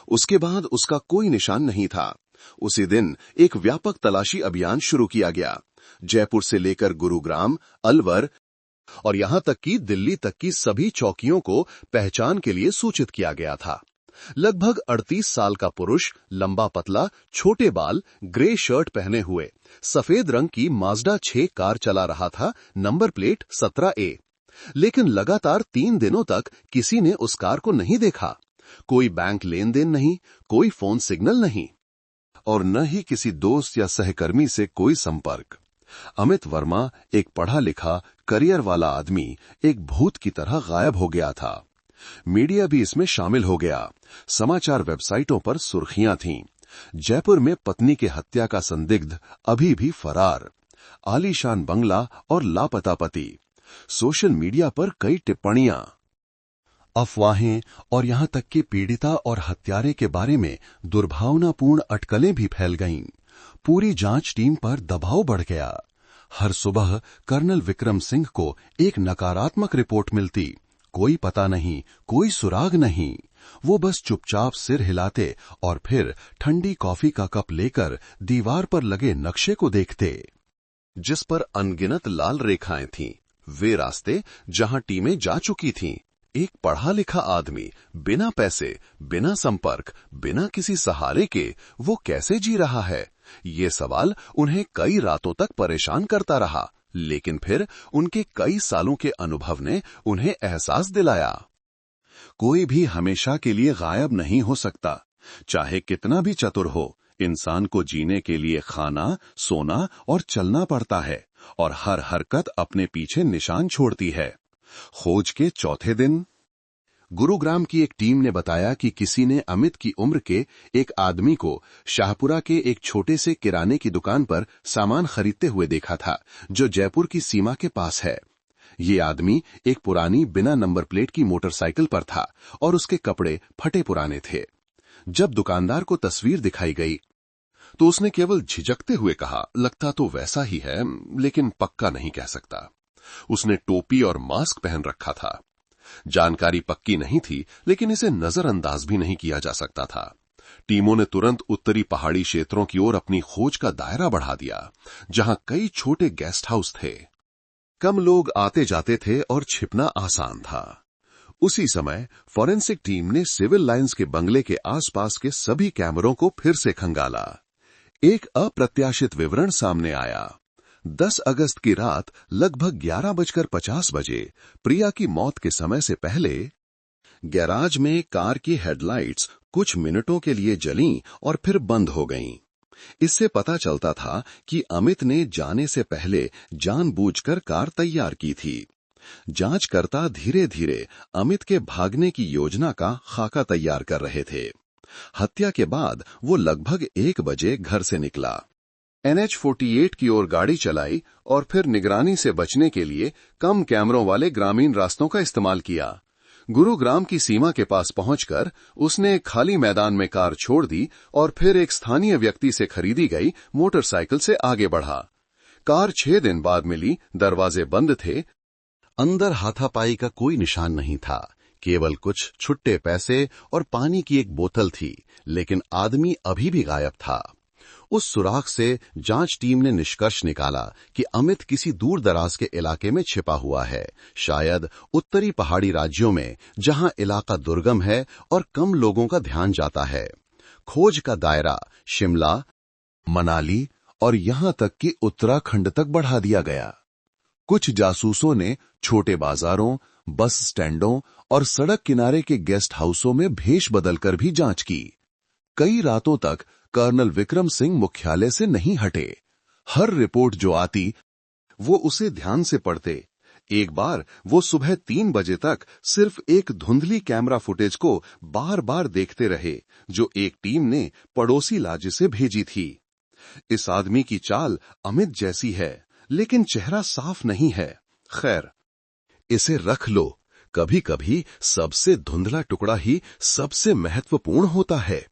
उसके बाद उसका कोई निशान नहीं था। उसी दिन एक व्यापक तलाशी अभियान शुरू किया गया। जयपुर से लेकर गुरुग्राम, अलवर और यहां तक कि दिल्ली तक की सभी चौकियों को पहचान के लिए सूचित किया गया था। लगभग 38 साल का पुरुष, लंबा पतला, छोटे बाल, ग्रे शर्ट पहने हुए, सफेद रंग की माजडा 6 कार चला रहा था, नंबर प्लेट 17A। लेकिन लगातार 3 दिनों तक किसी ने उस कार को नहीं देखा। कोई बैंक लेन देन नहीं, कोई फोन सिग्नल नहीं, और न ही किसी दोस्त या सहकर्मी से कोई संपर्क। अमित वर्मा, एक पढ़ा लिखा, करियर वाला आदमी, एक भूत की तरह गायब हो गया था। मीडिया भी इसमें शामिल हो गया। समाचार वेबसाइटों पर सुर्खियां थीं। जयपुर में पत्नी के हत्या का संदिग्ध अभी भी फरार, आलीशान बंगला और लापता पति। सोशल मीडिया पर कई टिप्पणियां, अफवाहें और यहां तक कि पीड़िता और हत्यारे के बारे में दुर्भावनापूर्ण अटकलें भी फैल गईं। पूरी जांच टीम पर दबाव बढ़ गया। हर सुबह कर्नल विक्रम सिंह को एक नकारात्मक रिपोर्ट मिलती। कोई पता नहीं, कोई सुराग नहीं। वो बस चुपचाप सिर हिलाते और फिर ठंडी कॉफी का कप लेकर दीवार पर लगे नक्शे को देखते, जिस पर अनगिनत लाल रेखाएं थीं। वे रास्ते जहां टीमें जा चुकी थीं। एक पढ़ा लिखा आदमी, बिना पैसे, बिना संपर्क, बिना किसी सहारे के, वो कैसे जी रहा है? ये सवाल उन्हें कई रातों तक परेशान करता रहा, लेकिन फिर उनके कई सालों के अनुभव ने उन्हें एहसास दिलाया, कोई भी हमेशा के लिए गायब नहीं हो सकता। चाहे कितना भी चतुर हो, इंसान को जीने के लिए खाना, सोना और चलना पड़ता है, और हर हरकत अपने पीछे निशान छोड़ती है। खोज के चौथे दिन गुरुग्राम की एक टीम ने बताया कि किसी ने अमित की उम्र के एक आदमी को शाहपुरा के एक छोटे से किराने की दुकान पर सामान खरीदते हुए देखा था, जो जयपुर की सीमा के पास है। ये आदमी एक पुरानी बिना नंबर प्लेट की मोटरसाइकिल पर था और उसके कपड़े फटे पुराने थे। जब दुकानदार को तस्वीर दिखाई गई तो उसने केवल झिझकते हुए कहा, लगता तो वैसा ही है, लेकिन पक्का नहीं कह सकता। उसने टोपी और मास्क पहन रखा था। जानकारी पक्की नहीं थी, लेकिन इसे नजरअंदाज भी नहीं किया जा सकता था। टीमों ने तुरंत उत्तरी पहाड़ी क्षेत्रों की ओर अपनी खोज का दायरा बढ़ा दिया, जहां कई छोटे गेस्ट हाउस थे। कम लोग आते जाते थे और छिपना आसान था। उसी समय फॉरेंसिक टीम ने सिविल लाइंस के बंगले के आसपास के सभी कैमरों को फिर से खंगाला। एक अप्रत्याशित विवरण सामने आया। 10 अगस्त की रात लगभग 11:50 बजे प्रिया की मौत के समय से पहले गैराज में कार की हेडलाइट्स कुछ मिनटों के लिए जलीं और फिर बंद हो गईं। इससे पता चलता था कि अमित ने जाने से पहले जानबूझकर कार तैयार की थी। जांचकर्ता धीरे धीरे अमित के भागने की योजना का खाका तैयार कर रहे थे। हत्या के बाद वो लगभग 1 बजे घर से निकला, NH-48 की ओर गाड़ी चलाई और फिर निगरानी से बचने के लिए कम कैमरों वाले ग्रामीण रास्तों का इस्तेमाल किया। गुरुग्राम की सीमा के पास पहुंचकर उसने एक खाली मैदान में कार छोड़ दी और फिर एक स्थानीय व्यक्ति से खरीदी गई मोटरसाइकिल से आगे बढ़ा। कार 6 दिन बाद मिली, दरवाजे बंद थे, अंदर हाथापाई का कोई निशान नहीं था, केवल कुछ छुट्टे पैसे और पानी की एक बोतल थी, लेकिन आदमी अभी भी गायब था। उस सुराग से जांच टीम ने निष्कर्ष निकाला कि अमित किसी दूर दराज के इलाके में छिपा हुआ है, शायद उत्तरी पहाड़ी राज्यों में, जहां इलाका दुर्गम है और कम लोगों का ध्यान जाता है। खोज का दायरा शिमला, मनाली और यहां तक कि उत्तराखंड तक बढ़ा दिया गया। कुछ जासूसों ने छोटे बाजारों, बस स्टैंडों और सड़क किनारे के गेस्ट हाउसों में भेष बदलकर भी जांच की। कई रातों तक कर्नल विक्रम सिंह मुख्यालय से नहीं हटे। हर रिपोर्ट जो आती वो उसे ध्यान से पढ़ते। एक बार वो सुबह 3 बजे तक सिर्फ एक धुंधली कैमरा फुटेज को बार बार देखते रहे, जो एक टीम ने पड़ोसी राज्य से भेजी थी। इस आदमी की चाल अमित जैसी है, लेकिन चेहरा साफ नहीं है। खैर, इसे रख लो। कभी कभी सबसे धुंधला टुकड़ा ही सबसे महत्वपूर्ण होता है।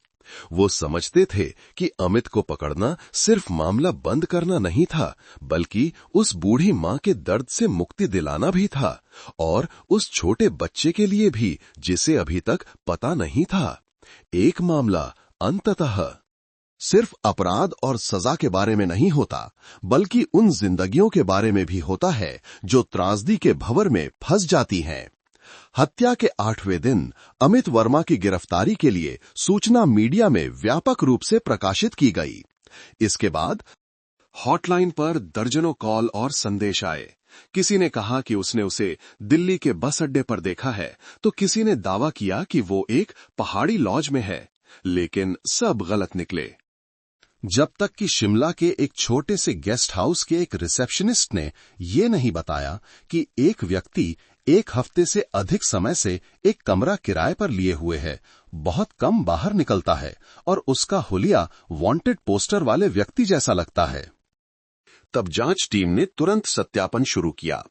वो समझते थे कि अमित को पकड़ना सिर्फ मामला बंद करना नहीं था, बल्कि उस बूढ़ी मां के दर्द से मुक्ति दिलाना भी था, और उस छोटे बच्चे के लिए भी, जिसे अभी तक पता नहीं था। एक मामला अंततः सिर्फ अपराध और सजा के बारे में नहीं होता, बल्कि उन जिंदगियों के बारे में भी होता है जो त्रासदी के भंवर में फंस जाती हैं। हत्या के 8वें दिन अमित वर्मा की गिरफ्तारी के लिए सूचना मीडिया में व्यापक रूप से प्रकाशित की गई। इसके बाद हॉटलाइन पर दर्जनों कॉल और संदेश आए। किसी ने कहा कि उसने उसे दिल्ली के बस अड्डे पर देखा है, तो किसी ने दावा किया कि वो एक पहाड़ी लॉज में है, लेकिन सब गलत निकले। जब तक कि शिमला के एक छोटे से गेस्ट हाउस के एक रिसेप्शनिस्ट ने ये नहीं बताया कि एक व्यक्ति 1 हफ्ते से अधिक समय से एक कमरा किराए पर लिए हुए है, बहुत कम बाहर निकलता है और उसका हुलिया वांटेड पोस्टर वाले व्यक्ति जैसा लगता है। तब जांच टीम ने तुरंत सत्यापन शुरू किया।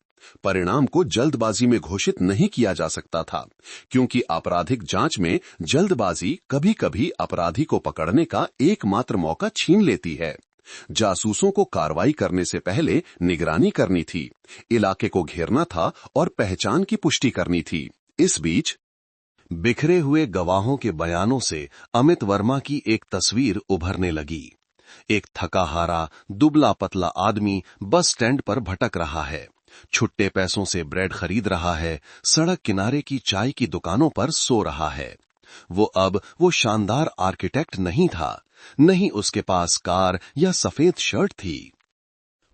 परिणाम को जल्दबाजी में घोषित नहीं किया जा सकता था, क्योंकि आपराधिक जांच में जल्दबाजी कभी-कभी अपराधी को पकड़ने का एकमात्र मौका छीन लेती है। जासूसों को कार्रवाई करने से पहले निगरानी करनी थी, इलाके को घेरना था और पहचान की पुष्टि करनी थी। इस बीच बिखरे हुए गवाहों के बयानों से अमित वर्मा की एक तस्वीर उभरने लगी। एक थका हारा, दुबला पतला आदमी बस स्टैंड पर भटक रहा है, छुट्टे पैसों से ब्रेड खरीद रहा है, सड़क किनारे की चाय की दुकानों पर सो रहा है। वो शानदार आर्किटेक्ट नहीं था, नहीं उसके पास कार या सफेद शर्ट थी।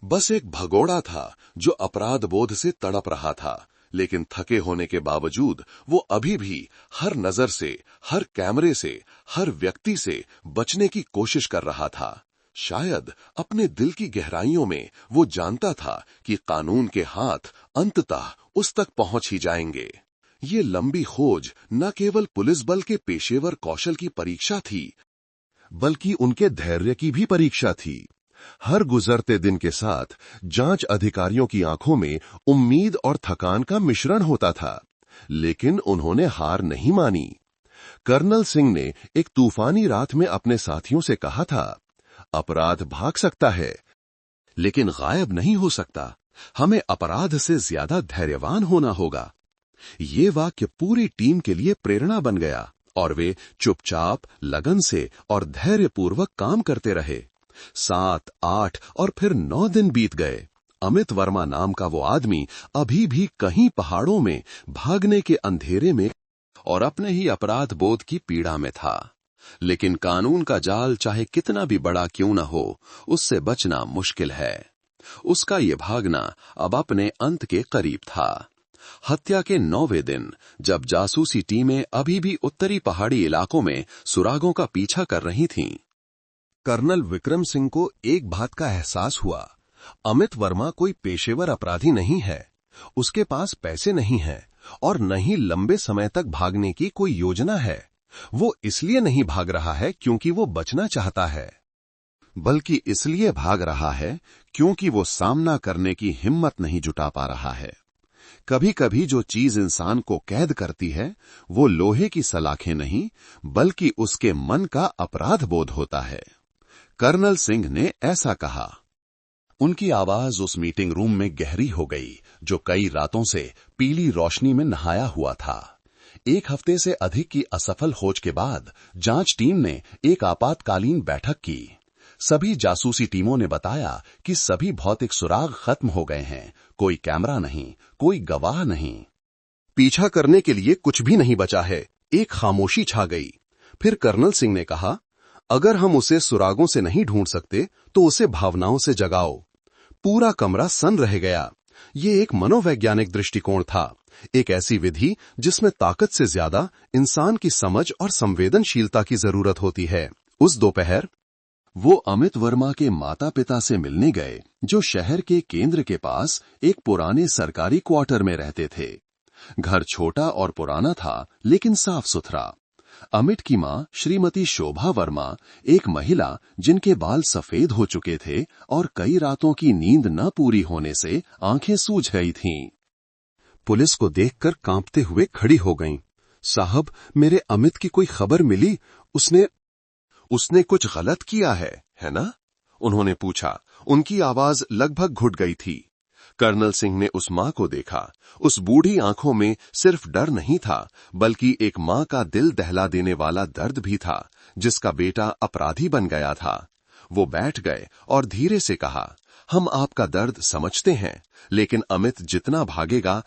बस एक भगोड़ा था जो अपराध बोध से तड़प रहा था, लेकिन थके होने के बावजूद वो अभी भी हर नजर से, हर कैमरे से, हर व्यक्ति से बचने की कोशिश कर रहा था। शायद अपने दिल की गहराइयों में वो जानता था कि कानून के हाथ अंततः उस तक पहुंच ही जाएंगे। ये लंबी खोज न केवल पुलिस बल के पेशेवर कौशल की परीक्षा थी, बल्कि उनके धैर्य की भी परीक्षा थी। हर गुजरते दिन के साथ जांच अधिकारियों की आंखों में उम्मीद और थकान का मिश्रण होता था, लेकिन उन्होंने हार नहीं मानी। कर्नल सिंह ने एक तूफानी रात में अपने साथियों से कहा था, अपराध भाग सकता है, लेकिन गायब नहीं हो सकता। हमें अपराध से ज्यादा धैर्यवान होना होगा। ये वाक्य पूरी टीम के लिए प्रेरणा बन गया और वे चुपचाप, लगन से और धैर्यपूर्वक काम करते रहे। 7, 8 और फिर 9 दिन बीत गए। अमित वर्मा नाम का वो आदमी अभी भी कहीं पहाड़ों में भागने के अंधेरे में और अपने ही अपराध बोध की पीड़ा में था। लेकिन कानून का जाल चाहे कितना भी बड़ा क्यों न हो, उससे बचना मुश्किल है। उसका ये भागना अब अपने अंत के करीब था। हत्या के 9वें दिन, जब जासूसी टीमें अभी भी उत्तरी पहाड़ी इलाकों में सुरागों का पीछा कर रही थीं, कर्नल विक्रम सिंह को एक बात का एहसास हुआ, अमित वर्मा कोई पेशेवर अपराधी नहीं है, उसके पास पैसे नहीं हैं और न ही लंबे समय तक भागने की कोई योजना है। वो इसलिए नहीं भाग रहा है क्योंकि वो बचना चाहता है, बल्कि इसलिए भाग रहा है क्योंकि वो सामना करने की हिम्मत नहीं जुटा पा रहा है। कभी कभी जो चीज इंसान को कैद करती है वो लोहे की सलाखें नहीं बल्कि उसके मन का अपराध बोध होता है। कर्नल सिंह ने ऐसा कहा। उनकी आवाज उस मीटिंग रूम में गहरी हो गई जो कई रातों से पीली रोशनी में नहाया हुआ था। एक हफ्ते से अधिक की असफल खोज के बाद जांच टीम ने एक आपातकालीन बैठक की। सभी जासूसी टीमों ने बताया कि सभी भौतिक सुराग खत्म हो गए हैं, कोई कैमरा नहीं, कोई गवाह नहीं, पीछा करने के लिए कुछ भी नहीं बचा है। एक खामोशी छा गई। फिर कर्नल सिंह ने कहा, अगर हम उसे सुरागों से नहीं ढूंढ सकते तो उसे भावनाओं से जगाओ। पूरा कमरा सन्न रह गया। ये एक मनोवैज्ञानिक दृष्टिकोण था, एक ऐसी विधि जिसमें ताकत से ज्यादा इंसान की समझ और संवेदनशीलता की जरूरत होती है। उस दोपहर वो अमित वर्मा के माता पिता से मिलने गए जो शहर के केंद्र के पास एक पुराने सरकारी क्वार्टर में रहते थे। घर छोटा और पुराना था लेकिन साफ सुथरा। अमित की मां श्रीमती शोभा वर्मा एक महिला जिनके बाल सफेद हो चुके थे और कई रातों की नींद न पूरी होने से आंखें सूज गई थीं। पुलिस को देखकर कांपते हुए खड़ी हो गईं। साहब, मेरे अमित की कोई खबर मिली? उसने कुछ गलत किया है ना? उन्होंने पूछा। उनकी आवाज लगभग घुट गई थी। कर्नल सिंह ने उस मां को देखा। उस बूढ़ी आंखों में सिर्फ डर नहीं था बल्कि एक मां का दिल दहला देने वाला दर्द भी था जिसका बेटा अपराधी बन गया था। वो बैठ गए और धीरे से कहा, हम आपका दर्द समझते हैं, लेकिन अमित जितना भागेगा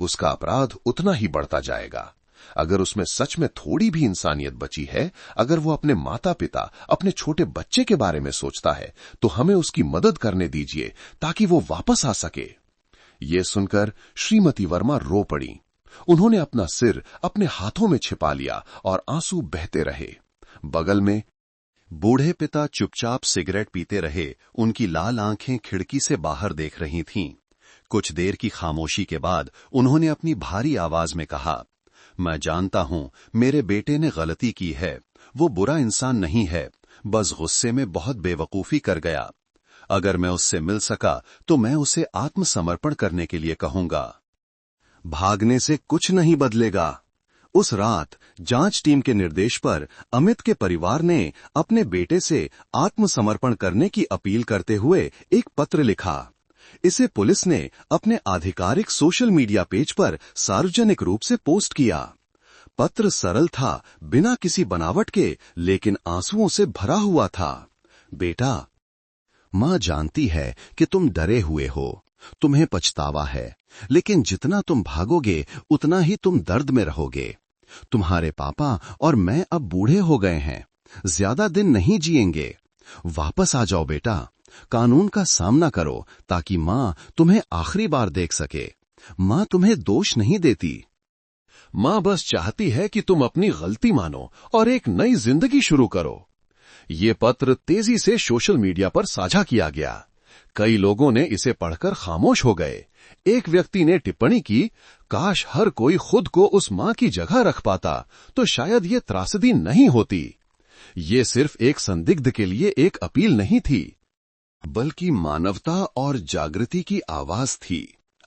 उसका अपराध उतना ही बढ़ता जाएगा। अगर उसमें सच में थोड़ी भी इंसानियत बची है, अगर वो अपने माता पिता, अपने छोटे बच्चे के बारे में सोचता है, तो हमें उसकी मदद करने दीजिए ताकि वो वापस आ सके। ये सुनकर श्रीमती वर्मा रो पड़ी। उन्होंने अपना सिर अपने हाथों में छिपा लिया और आंसू बहते रहे। बगल में बूढ़े पिता चुपचाप सिगरेट पीते रहे। उनकी लाल आंखें खिड़की से बाहर देख रही थीं। कुछ देर की खामोशी के बाद उन्होंने अपनी भारी आवाज में कहा, मैं जानता हूं मेरे बेटे ने गलती की है। वो बुरा इंसान नहीं है, बस गुस्से में बहुत बेवकूफी कर गया। अगर मैं उससे मिल सका तो मैं उसे आत्मसमर्पण करने के लिए कहूंगा। भागने से कुछ नहीं बदलेगा। उस रात जांच टीम के निर्देश पर अमित के परिवार ने अपने बेटे से आत्मसमर्पण करने की अपील करते हुए एक पत्र लिखा। इसे पुलिस ने अपने आधिकारिक सोशल मीडिया पेज पर सार्वजनिक रूप से पोस्ट किया। पत्र सरल था, बिना किसी बनावट के, लेकिन आंसुओं से भरा हुआ था। बेटा, मां जानती है कि तुम डरे हुए हो, तुम्हें पछतावा है, लेकिन जितना तुम भागोगे उतना ही तुम दर्द में रहोगे। तुम्हारे पापा और मैं अब बूढ़े हो गए हैं, ज्यादा दिन नहीं जिएंगे। वापस आ जाओ बेटा, कानून का सामना करो ताकि मां तुम्हें आखिरी बार देख सके। मां तुम्हें दोष नहीं देती। मां बस चाहती है कि तुम अपनी गलती मानो और एक नई जिंदगी शुरू करो। ये पत्र तेजी से सोशल मीडिया पर साझा किया गया। कई लोगों ने इसे पढ़कर खामोश हो गए। एक व्यक्ति ने टिप्पणी की, काश हर कोई खुद को उस मां की जगह रख पाता तो शायद ये त्रासदी नहीं होती। ये सिर्फ एक संदिग्ध के लिए एक अपील नहीं थी, बल्कि मानवता और जागृति की आवाज थी।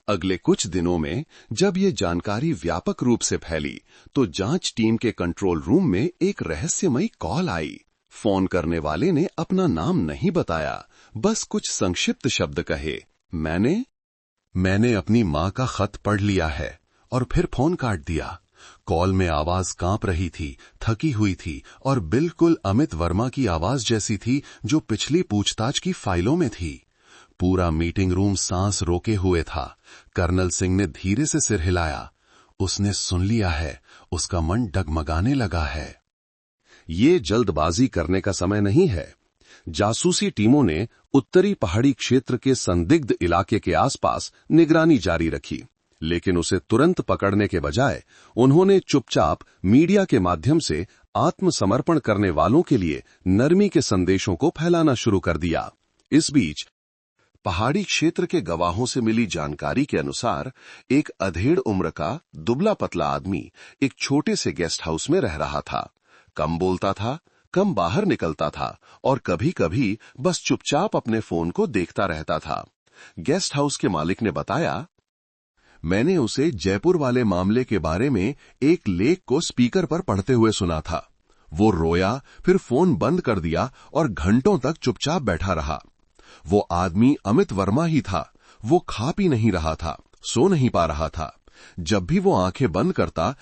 अगले कुछ दिनों में जब ये जानकारी व्यापक रूप से फैली तो जांच टीम के कंट्रोल रूम में एक रहस्यमयी कॉल आई। फोन करने वाले ने अपना नाम नहीं बताया, बस कुछ संक्षिप्त शब्द कहे, मैंने अपनी मां का खत पढ़ लिया है, और फिर फोन काट दिया। कॉल में आवाज कांप रही थी, थकी हुई थी और बिल्कुल अमित वर्मा की आवाज जैसी थी जो पिछली पूछताछ की फाइलों में थी। पूरा मीटिंग रूम सांस रोके हुए था। कर्नल सिंह ने धीरे से सिर हिलाया। उसने सुन लिया है, उसका मन डगमगाने लगा है। ये जल्दबाजी करने का समय नहीं है। जासूसी टीमों ने उत्तरी पहाड़ी क्षेत्र के संदिग्ध इलाके के आसपास निगरानी जारी रखी, लेकिन उसे तुरंत पकड़ने के बजाय उन्होंने चुपचाप मीडिया के माध्यम से आत्मसमर्पण करने वालों के लिए नरमी के संदेशों को फैलाना शुरू कर दिया। इस बीच पहाड़ी क्षेत्र के गवाहों से मिली जानकारी के अनुसार एक अधेड़ उम्र का दुबला पतला आदमी एक छोटे से गेस्ट हाउस में रह रहा था। कम बोलता था, कम बाहर निकलता था और कभी-कभी बस चुपचाप अपने फोन को देखता रहता था। गेस्ट हाउस के मालिक ने बताया, मैंने उसे जयपुर वाले मामले के बारे में एक लेख को स्पीकर पर पढ़ते हुए सुना था। वो रोया, फिर फोन बंद कर दिया और घंटों तक चुपचाप बैठा रहा। वो आदमी अमित वर्मा ही था। वो खा पी नहीं रहा था, सो नहीं पा रहा था। जब भी वो आंखें बंद करता,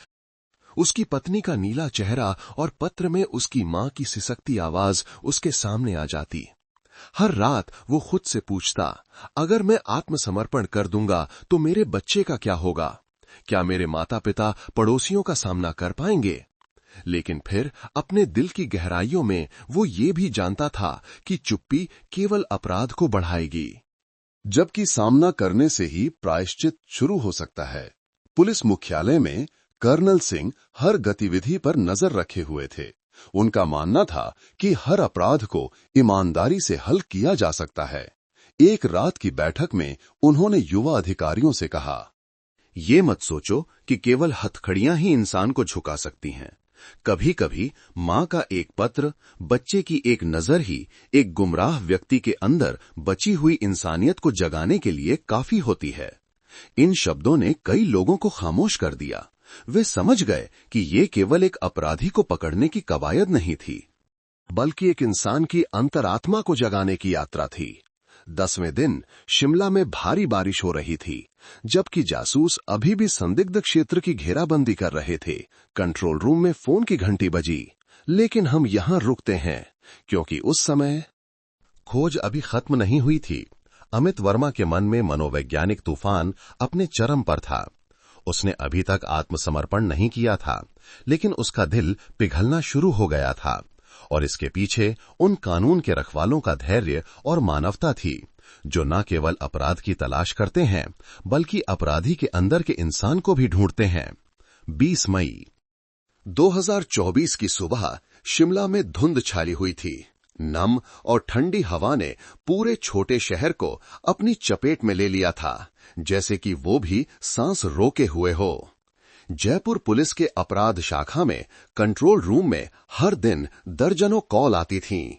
उसकी पत्नी का नीला चेहरा और पत्र में उसकी मां की सिसकती आवाज उसके सामने आ जाती। हर रात वो खुद से पूछता, अगर मैं आत्मसमर्पण कर दूंगा तो मेरे बच्चे का क्या होगा? क्या मेरे माता पिता पड़ोसियों का सामना कर पाएंगे? लेकिन फिर अपने दिल की गहराइयों में वो ये भी जानता था कि चुप्पी केवल अपराध को बढ़ाएगी, जबकि सामना करने से ही प्रायश्चित शुरू हो सकता है। पुलिस मुख्यालय में कर्नल सिंह हर गतिविधि पर नजर रखे हुए थे। उनका मानना था कि हर अपराध को ईमानदारी से हल किया जा सकता है। एक रात की बैठक में उन्होंने युवा अधिकारियों से कहा, ये मत सोचो कि केवल हथकड़ियां ही इंसान को झुका सकती हैं। कभी कभी मां का एक पत्र, बच्चे की एक नजर ही एक गुमराह व्यक्ति के अंदर बची हुई इंसानियत को जगाने के लिए काफी होती है। इन शब्दों ने कई लोगों को खामोश कर दिया। वे समझ गए कि ये केवल एक अपराधी को पकड़ने की कवायद नहीं थी, बल्कि एक इंसान की अंतरात्मा को जगाने की यात्रा थी। 10वें दिन शिमला में भारी बारिश हो रही थी। जबकि जासूस अभी भी संदिग्ध क्षेत्र की घेराबंदी कर रहे थे, कंट्रोल रूम में फोन की घंटी बजी। लेकिन हम यहां रुकते हैं क्योंकि उस समय खोज अभी खत्म नहीं हुई थी। अमित वर्मा के मन में मनोवैज्ञानिक तूफान अपने चरम पर था। उसने अभी तक आत्मसमर्पण नहीं किया था, लेकिन उसका दिल पिघलना शुरू हो गया था और इसके पीछे उन कानून के रखवालों का धैर्य और मानवता थी, जो न केवल अपराध की तलाश करते हैं, बल्कि अपराधी के अंदर के इंसान को भी ढूंढते हैं। 20 मई 2024 की सुबह शिमला में धुंध छाई हुई थी। नम और ठंडी हवा ने पूरे छोटे शहर को अपनी चपेट में ले लिया था, जैसे कि वो भी सांस रोके हुए हो। जयपुर पुलिस के अपराध शाखा में कंट्रोल रूम में हर दिन दर्जनों कॉल आती थीं,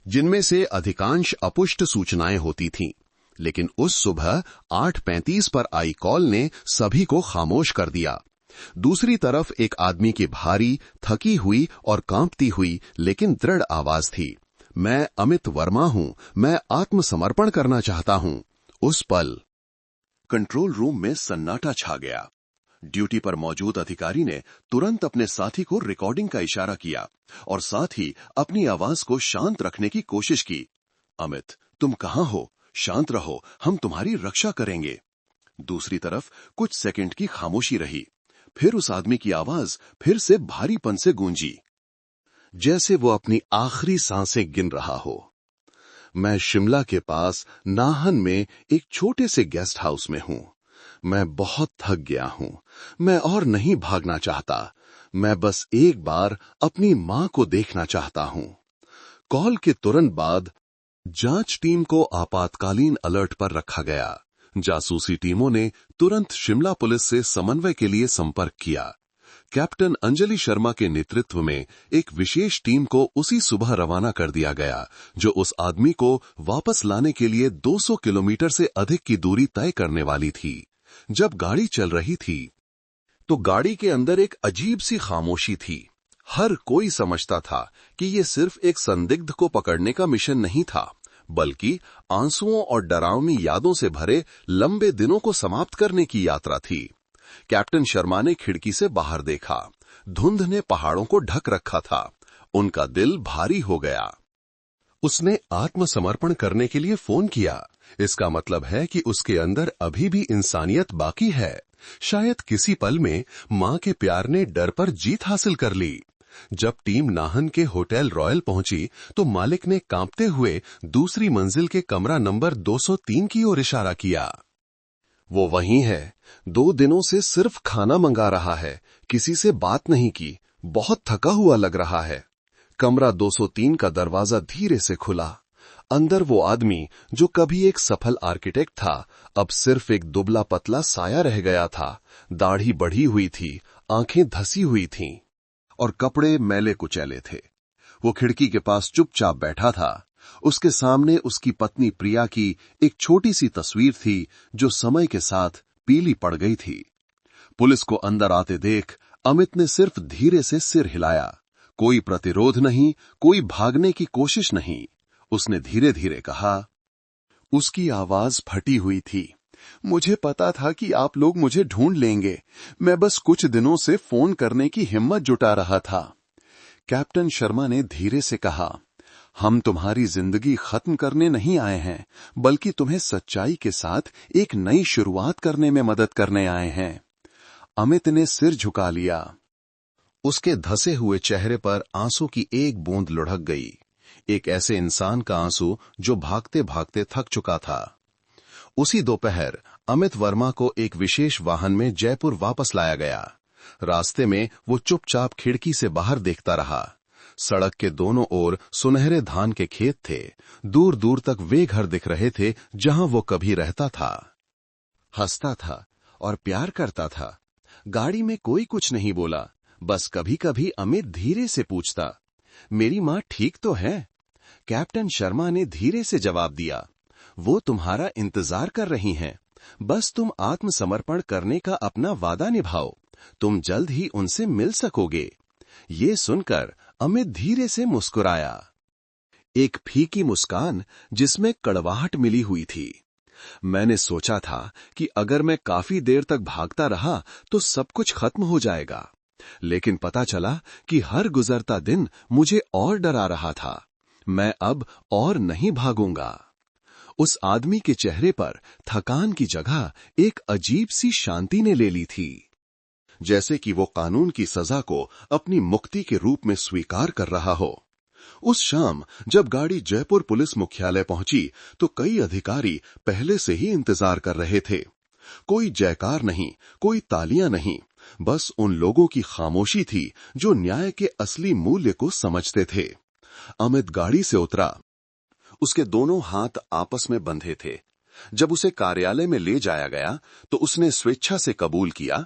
जिनमें से अधिकांश अपुष्ट सूचनाएं होती थीं। लेकिन उस सुबह 8:35 पर आई कॉल ने सभी को खामोश कर दिया। दूसरी तरफ एक आदमी की भारी, थकी हुई और कांपती हुई लेकिन दृढ़ आवाज थी, मैं अमित वर्मा हूं, मैं आत्मसमर्पण करना चाहता हूं। उस पल कंट्रोल रूम में सन्नाटा छा गया। ड्यूटी पर मौजूद अधिकारी ने तुरंत अपने साथी को रिकॉर्डिंग का इशारा किया और साथ ही अपनी आवाज को शांत रखने की कोशिश की। अमित, तुम कहां हो? शांत रहो, हम तुम्हारी रक्षा करेंगे। दूसरी तरफ कुछ सेकंड की खामोशी रही। फिर उस आदमी की आवाज फिर से भारीपन से गूंजी, जैसे वो अपनी आखिरी सांसें गिन रहा हो। मैं शिमला के पास नाहन में एक छोटे से गेस्ट हाउस में हूं। मैं बहुत थक गया हूं। मैं और नहीं भागना चाहता। मैं बस एक बार अपनी मां को देखना चाहता हूं। कॉल के तुरंत बाद जांच टीम को आपातकालीन अलर्ट पर रखा गया। जासूसी टीमों ने तुरंत शिमला पुलिस से समन्वय के लिए संपर्क किया। कैप्टन अंजलि शर्मा के नेतृत्व में एक विशेष टीम को उसी सुबह रवाना कर दिया गया, जो उस आदमी को वापस लाने के लिए 200 किलोमीटर से अधिक की दूरी तय करने वाली थी। जब गाड़ी चल रही थी तो गाड़ी के अंदर एक अजीब सी खामोशी थी। हर कोई समझता था कि ये सिर्फ एक संदिग्ध को पकड़ने का मिशन नहीं था, बल्कि आंसुओं और डरावनी यादों से भरे लंबे दिनों को समाप्त करने की यात्रा थी। कैप्टन शर्मा ने खिड़की से बाहर देखा। धुंध ने पहाड़ों को ढक रखा था। उनका दिल भारी हो गया। उसने आत्मसमर्पण करने के लिए फोन किया। इसका मतलब है कि उसके अंदर अभी भी इंसानियत बाकी है। शायद किसी पल में मां के प्यार ने डर पर जीत हासिल कर ली। जब टीम नाहन के होटल रॉयल पहुंची तो मालिक ने कांपते हुए दूसरी मंजिल के कमरा नंबर 203 की ओर इशारा किया। वो वहीं है। 2 दिनों से सिर्फ खाना मंगा रहा है, किसी से बात नहीं की, बहुत थका हुआ लग रहा है। कमरा 203 का दरवाजा धीरे से खुला। अंदर वो आदमी जो कभी एक सफल आर्किटेक्ट था, अब सिर्फ एक दुबला पतला साया रह गया था। दाढ़ी बढ़ी हुई थी, आंखें धसी हुई थीं और कपड़े मैले कुचैले थे। वो खिड़की के पास चुपचाप बैठा था। उसके सामने उसकी पत्नी प्रिया की एक छोटी सी तस्वीर थी जो समय के साथ पीली पड़ गई थी। पुलिस को अंदर आते देख अमित ने सिर्फ धीरे से सिर हिलाया। कोई प्रतिरोध नहीं, कोई भागने की कोशिश नहीं। उसने धीरे धीरे कहा। उसकी आवाज फटी हुई थी। मुझे पता था कि आप लोग मुझे ढूंढ लेंगे। मैं बस कुछ दिनों से फोन करने की हिम्मत जुटा रहा था। कैप्टन शर्मा ने धीरे से कहा, हम तुम्हारी जिंदगी खत्म करने नहीं आए हैं, बल्कि तुम्हें सच्चाई के साथ एक नई शुरुआत करने में मदद करने आए हैं। अमित ने सिर झुका लिया। उसके धसे हुए चेहरे पर आंसू की एक बूंद लुढ़क गई। एक ऐसे इंसान का आंसू जो भागते भागते थक चुका था। उसी दोपहर अमित वर्मा को एक विशेष वाहन में जयपुर वापस लाया गया। रास्ते में वो चुपचाप खिड़की से बाहर देखता रहा। सड़क के दोनों ओर सुनहरे धान के खेत थे। दूर दूर तक वे घर दिख रहे थे जहां वो कभी रहता था। हंसता था और प्यार करता था। गाड़ी में कोई कुछ नहीं बोला, बस कभी कभी अमित धीरे से पूछता, मेरी मां ठीक तो है? कैप्टन शर्मा ने धीरे से जवाब दिया, वो तुम्हारा इंतजार कर रही हैं। बस तुम आत्मसमर्पण करने का अपना वादा निभाओ, तुम जल्द ही उनसे मिल सकोगे। ये सुनकर अमित धीरे से मुस्कुराया। एक फीकी मुस्कान जिसमें कड़वाहट मिली हुई थी। मैंने सोचा था कि अगर मैं काफी देर तक भागता रहा तो सब कुछ खत्म हो जाएगा, लेकिन पता चला कि हर गुजरता दिन मुझे और डरा रहा था। मैं अब और नहीं भागूंगा। उस आदमी के चेहरे पर थकान की जगह एक अजीब सी शांति ने ले ली थी, जैसे कि वो कानून की सजा को अपनी मुक्ति के रूप में स्वीकार कर रहा हो। उस शाम जब गाड़ी जयपुर पुलिस मुख्यालय पहुंची तो कई अधिकारी पहले से ही इंतजार कर रहे थे। कोई जयकार नहीं, कोई तालियां नहीं, बस उन लोगों की खामोशी थी जो न्याय के असली मूल्य को समझते थे। अमित गाड़ी से उतरा। उसके दोनों हाथ आपस में बंधे थे। जब उसे कार्यालय में ले जाया गया तो उसने स्वेच्छा से कबूल किया,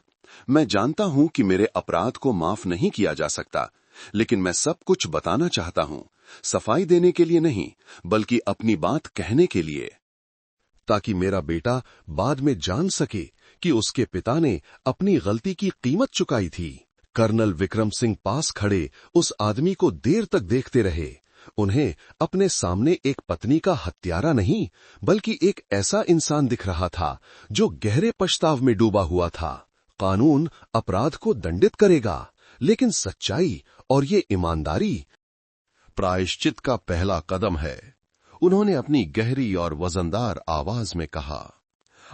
मैं जानता हूं कि मेरे अपराध को माफ नहीं किया जा सकता, लेकिन मैं सब कुछ बताना चाहता हूं, सफाई देने के लिए नहीं, बल्कि अपनी बात कहने के लिए, ताकि मेरा बेटा बाद में जान सके कि उसके पिता ने अपनी गलती की कीमत चुकाई थी। कर्नल विक्रम सिंह पास खड़े उस आदमी को देर तक देखते रहे। उन्हें अपने सामने एक पत्नी का हत्यारा नहीं, बल्कि एक ऐसा इंसान दिख रहा था जो गहरे पछताव में डूबा हुआ था। कानून अपराध को दंडित करेगा, लेकिन सच्चाई और ये ईमानदारी प्रायश्चित का पहला कदम है, उन्होंने अपनी गहरी और वजनदार आवाज में कहा।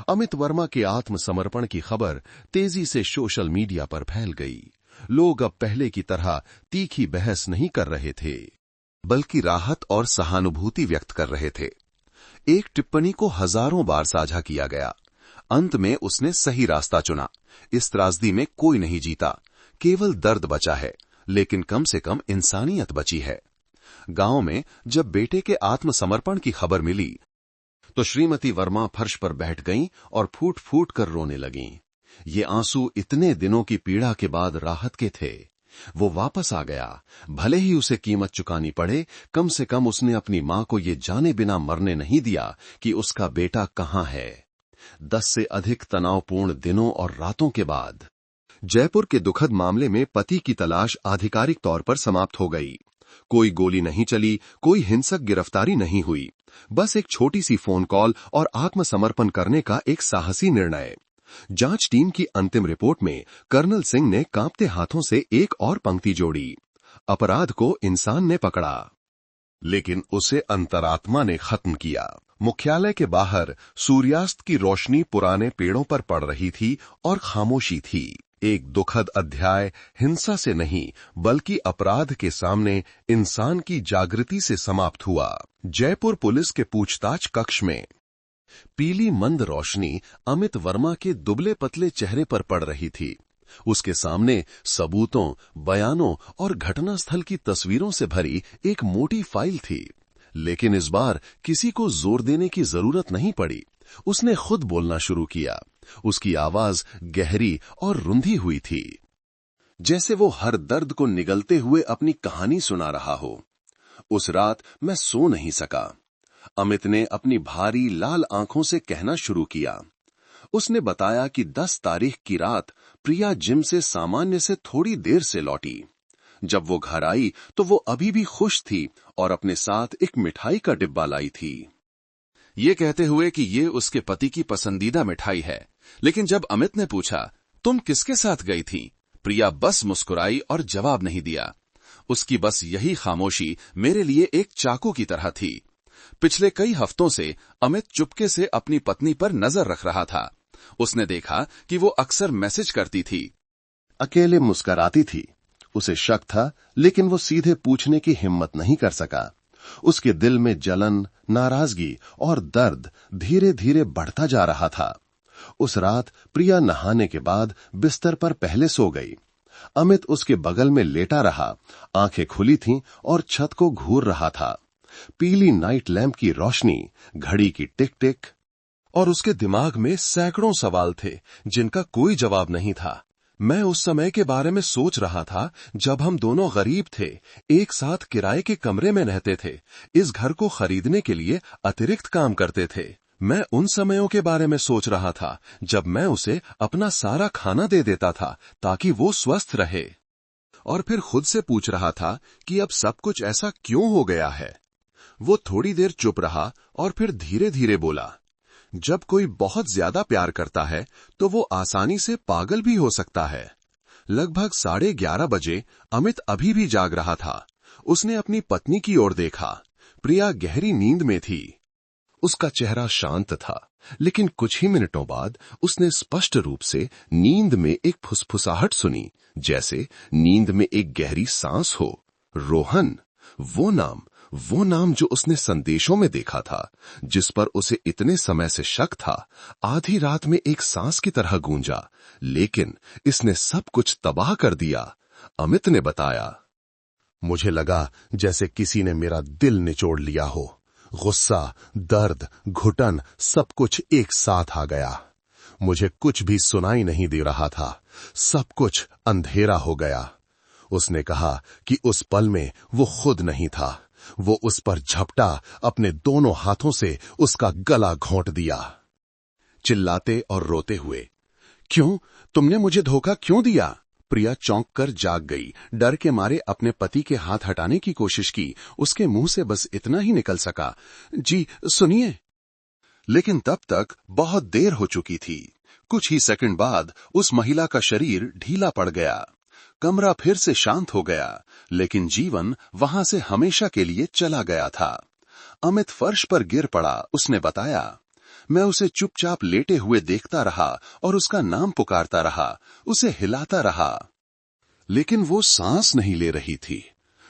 अमित वर्मा के आत्मसमर्पण की खबर तेजी से सोशल मीडिया पर फैल गई। लोग अब पहले की तरह तीखी बहस नहीं कर रहे थे, बल्कि राहत और सहानुभूति व्यक्त कर रहे थे। एक टिप्पणी को हजारों बार साझा किया गया। अंत में उसने सही रास्ता चुना। इस त्रासदी में कोई नहीं जीता, केवल दर्द बचा है, लेकिन कम से कम इंसानियत बची है। गांव में जब बेटे के आत्मसमर्पण की खबर मिली तो श्रीमती वर्मा फर्श पर बैठ गईं और फूट फूट कर रोने लगीं। ये आंसू इतने दिनों की पीड़ा के बाद राहत के थे। वो वापस आ गया, भले ही उसे कीमत चुकानी पड़े, कम से कम उसने अपनी मां को ये जाने बिना मरने नहीं दिया कि उसका बेटा कहां है। 10 से अधिक तनावपूर्ण दिनों और रातों के बाद जयपुर के दुखद मामले में पति की तलाश आधिकारिक तौर पर समाप्त हो गई। कोई गोली नहीं चली, कोई हिंसक गिरफ्तारी नहीं हुई, बस एक छोटी सी फोन कॉल और आत्मसमर्पण करने का एक साहसी निर्णय। जांच टीम की अंतिम रिपोर्ट में कर्नल सिंह ने कांपते हाथों से एक और पंक्ति जोड़ी, अपराध को इंसान ने पकड़ा, लेकिन उसे अंतरात्मा ने खत्म किया। मुख्यालय के बाहर सूर्यास्त की रोशनी पुराने पेड़ों पर पड़ रही थी और खामोशी थी। एक दुखद अध्याय हिंसा से नहीं, बल्कि अपराध के सामने इंसान की जागृति से समाप्त हुआ। जयपुर पुलिस के पूछताछ कक्ष में पीली मंद रोशनी अमित वर्मा के दुबले पतले चेहरे पर पड़ रही थी। उसके सामने सबूतों, बयानों और घटनास्थल की तस्वीरों से भरी एक मोटी फाइल थी। लेकिन इस बार किसी को जोर देने की जरूरत नहीं पड़ी। उसने खुद बोलना शुरू किया। उसकी आवाज गहरी और रुंधी हुई थी, जैसे वो हर दर्द को निगलते हुए अपनी कहानी सुना रहा हो। उस रात मैं सो नहीं सका। अमित ने अपनी भारी लाल आंखों से कहना शुरू किया। उसने बताया कि 10 तारीख की रात प्रिया जिम से सामान्य से थोड़ी देर से लौटी। जब वो घर आई तो वो अभी भी खुश थी और अपने साथ एक मिठाई का डिब्बा लाई थी। ये कहते हुए कि ये उसके पति की पसंदीदा मिठाई है। लेकिन जब अमित ने पूछा, तुम किसके साथ गई थी, प्रिया बस मुस्कुराई और जवाब नहीं दिया। उसकी बस यही खामोशी मेरे लिए एक चाकू की तरह थी। पिछले कई हफ्तों से अमित चुपके से अपनी पत्नी पर नजर रख रहा था। उसने देखा कि वो अक्सर मैसेज करती थी, अकेले मुस्कुराती थी। उसे शक था, लेकिन वो सीधे पूछने की हिम्मत नहीं कर सका। उसके दिल में जलन, नाराजगी और दर्द धीरे धीरे बढ़ता जा रहा था। उस रात प्रिया नहाने के बाद बिस्तर पर पहले सो गई। अमित उसके बगल में लेटा रहा, आंखें खुली थीं और छत को घूर रहा था। पीली नाइट लैंप की रोशनी, घड़ी की टिक टिक, और उसके दिमाग में सैकड़ों सवाल थे जिनका कोई जवाब नहीं था। मैं उस समय के बारे में सोच रहा था जब हम दोनों गरीब थे, एक साथ किराए के कमरे में रहते थे, इस घर को खरीदने के लिए अतिरिक्त काम करते थे। मैं उन समयों के बारे में सोच रहा था जब मैं उसे अपना सारा खाना दे देता था ताकि वो स्वस्थ रहे। और फिर खुद से पूछ रहा था कि अब सब कुछ ऐसा क्यों हो गया है। वो थोड़ी देर चुप रहा और फिर धीरे धीरे बोला, जब कोई बहुत ज्यादा प्यार करता है तो वो आसानी से पागल भी हो सकता है। लगभग 11:30 बजे अमित अभी भी जाग रहा था। उसने अपनी पत्नी की ओर देखा। प्रिया गहरी नींद में थी। उसका चेहरा शांत था, लेकिन कुछ ही मिनटों बाद उसने स्पष्ट रूप से नींद में एक फुसफुसाहट सुनी, जैसे नींद में एक गहरी सांस हो। रोहन, वो नाम जो उसने संदेशों में देखा था, जिस पर उसे इतने समय से शक था, आधी रात में एक सांस की तरह गूंजा। लेकिन इसने सब कुछ तबाह कर दिया। अमित ने बताया, मुझे लगा जैसे किसी ने मेरा दिल निचोड़ लिया हो। गुस्सा, दर्द, घुटन, सब कुछ एक साथ आ गया। मुझे कुछ भी सुनाई नहीं दे रहा था। सब कुछ अंधेरा हो गया। उसने कहा कि उस पल में वो खुद नहीं था। वो उस पर झपटा, अपने दोनों हाथों से उसका गला घोंट दिया, चिल्लाते और रोते हुए। क्यों? तुमने मुझे धोखा क्यों दिया? प्रिया चौंक कर जाग गई। डर के मारे अपने पति के हाथ हटाने की कोशिश की। उसके मुंह से बस इतना ही निकल सका, जी सुनिए। लेकिन तब तक बहुत देर हो चुकी थी। कुछ ही सेकंड बाद उस महिला का शरीर ढीला पड़ गया। कमरा फिर से शांत हो गया, लेकिन जीवन वहां से हमेशा के लिए चला गया था। अमित फर्श पर गिर पड़ा। उसने बताया, मैं उसे चुपचाप लेटे हुए देखता रहा और उसका नाम पुकारता रहा, उसे हिलाता रहा, लेकिन वो सांस नहीं ले रही थी।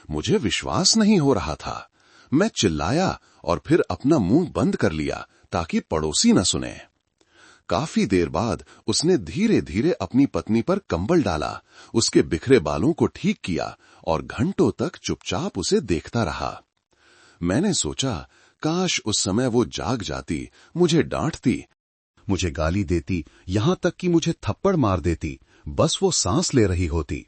मुझे विश्वास नहीं हो रहा था। मैं चिल्लाया और फिर अपना मुंह बंद कर लिया ताकि पड़ोसी न सुने। काफी देर बाद उसने धीरे धीरे अपनी पत्नी पर कंबल डाला, उसके बिखरे बालों को ठीक किया और घंटों तक चुपचाप उसे देखता रहा। मैंने सोचा, काश उस समय वो जाग जाती, मुझे डांटती, मुझे गाली देती, यहां तक कि मुझे थप्पड़ मार देती। बस वो सांस ले रही होती।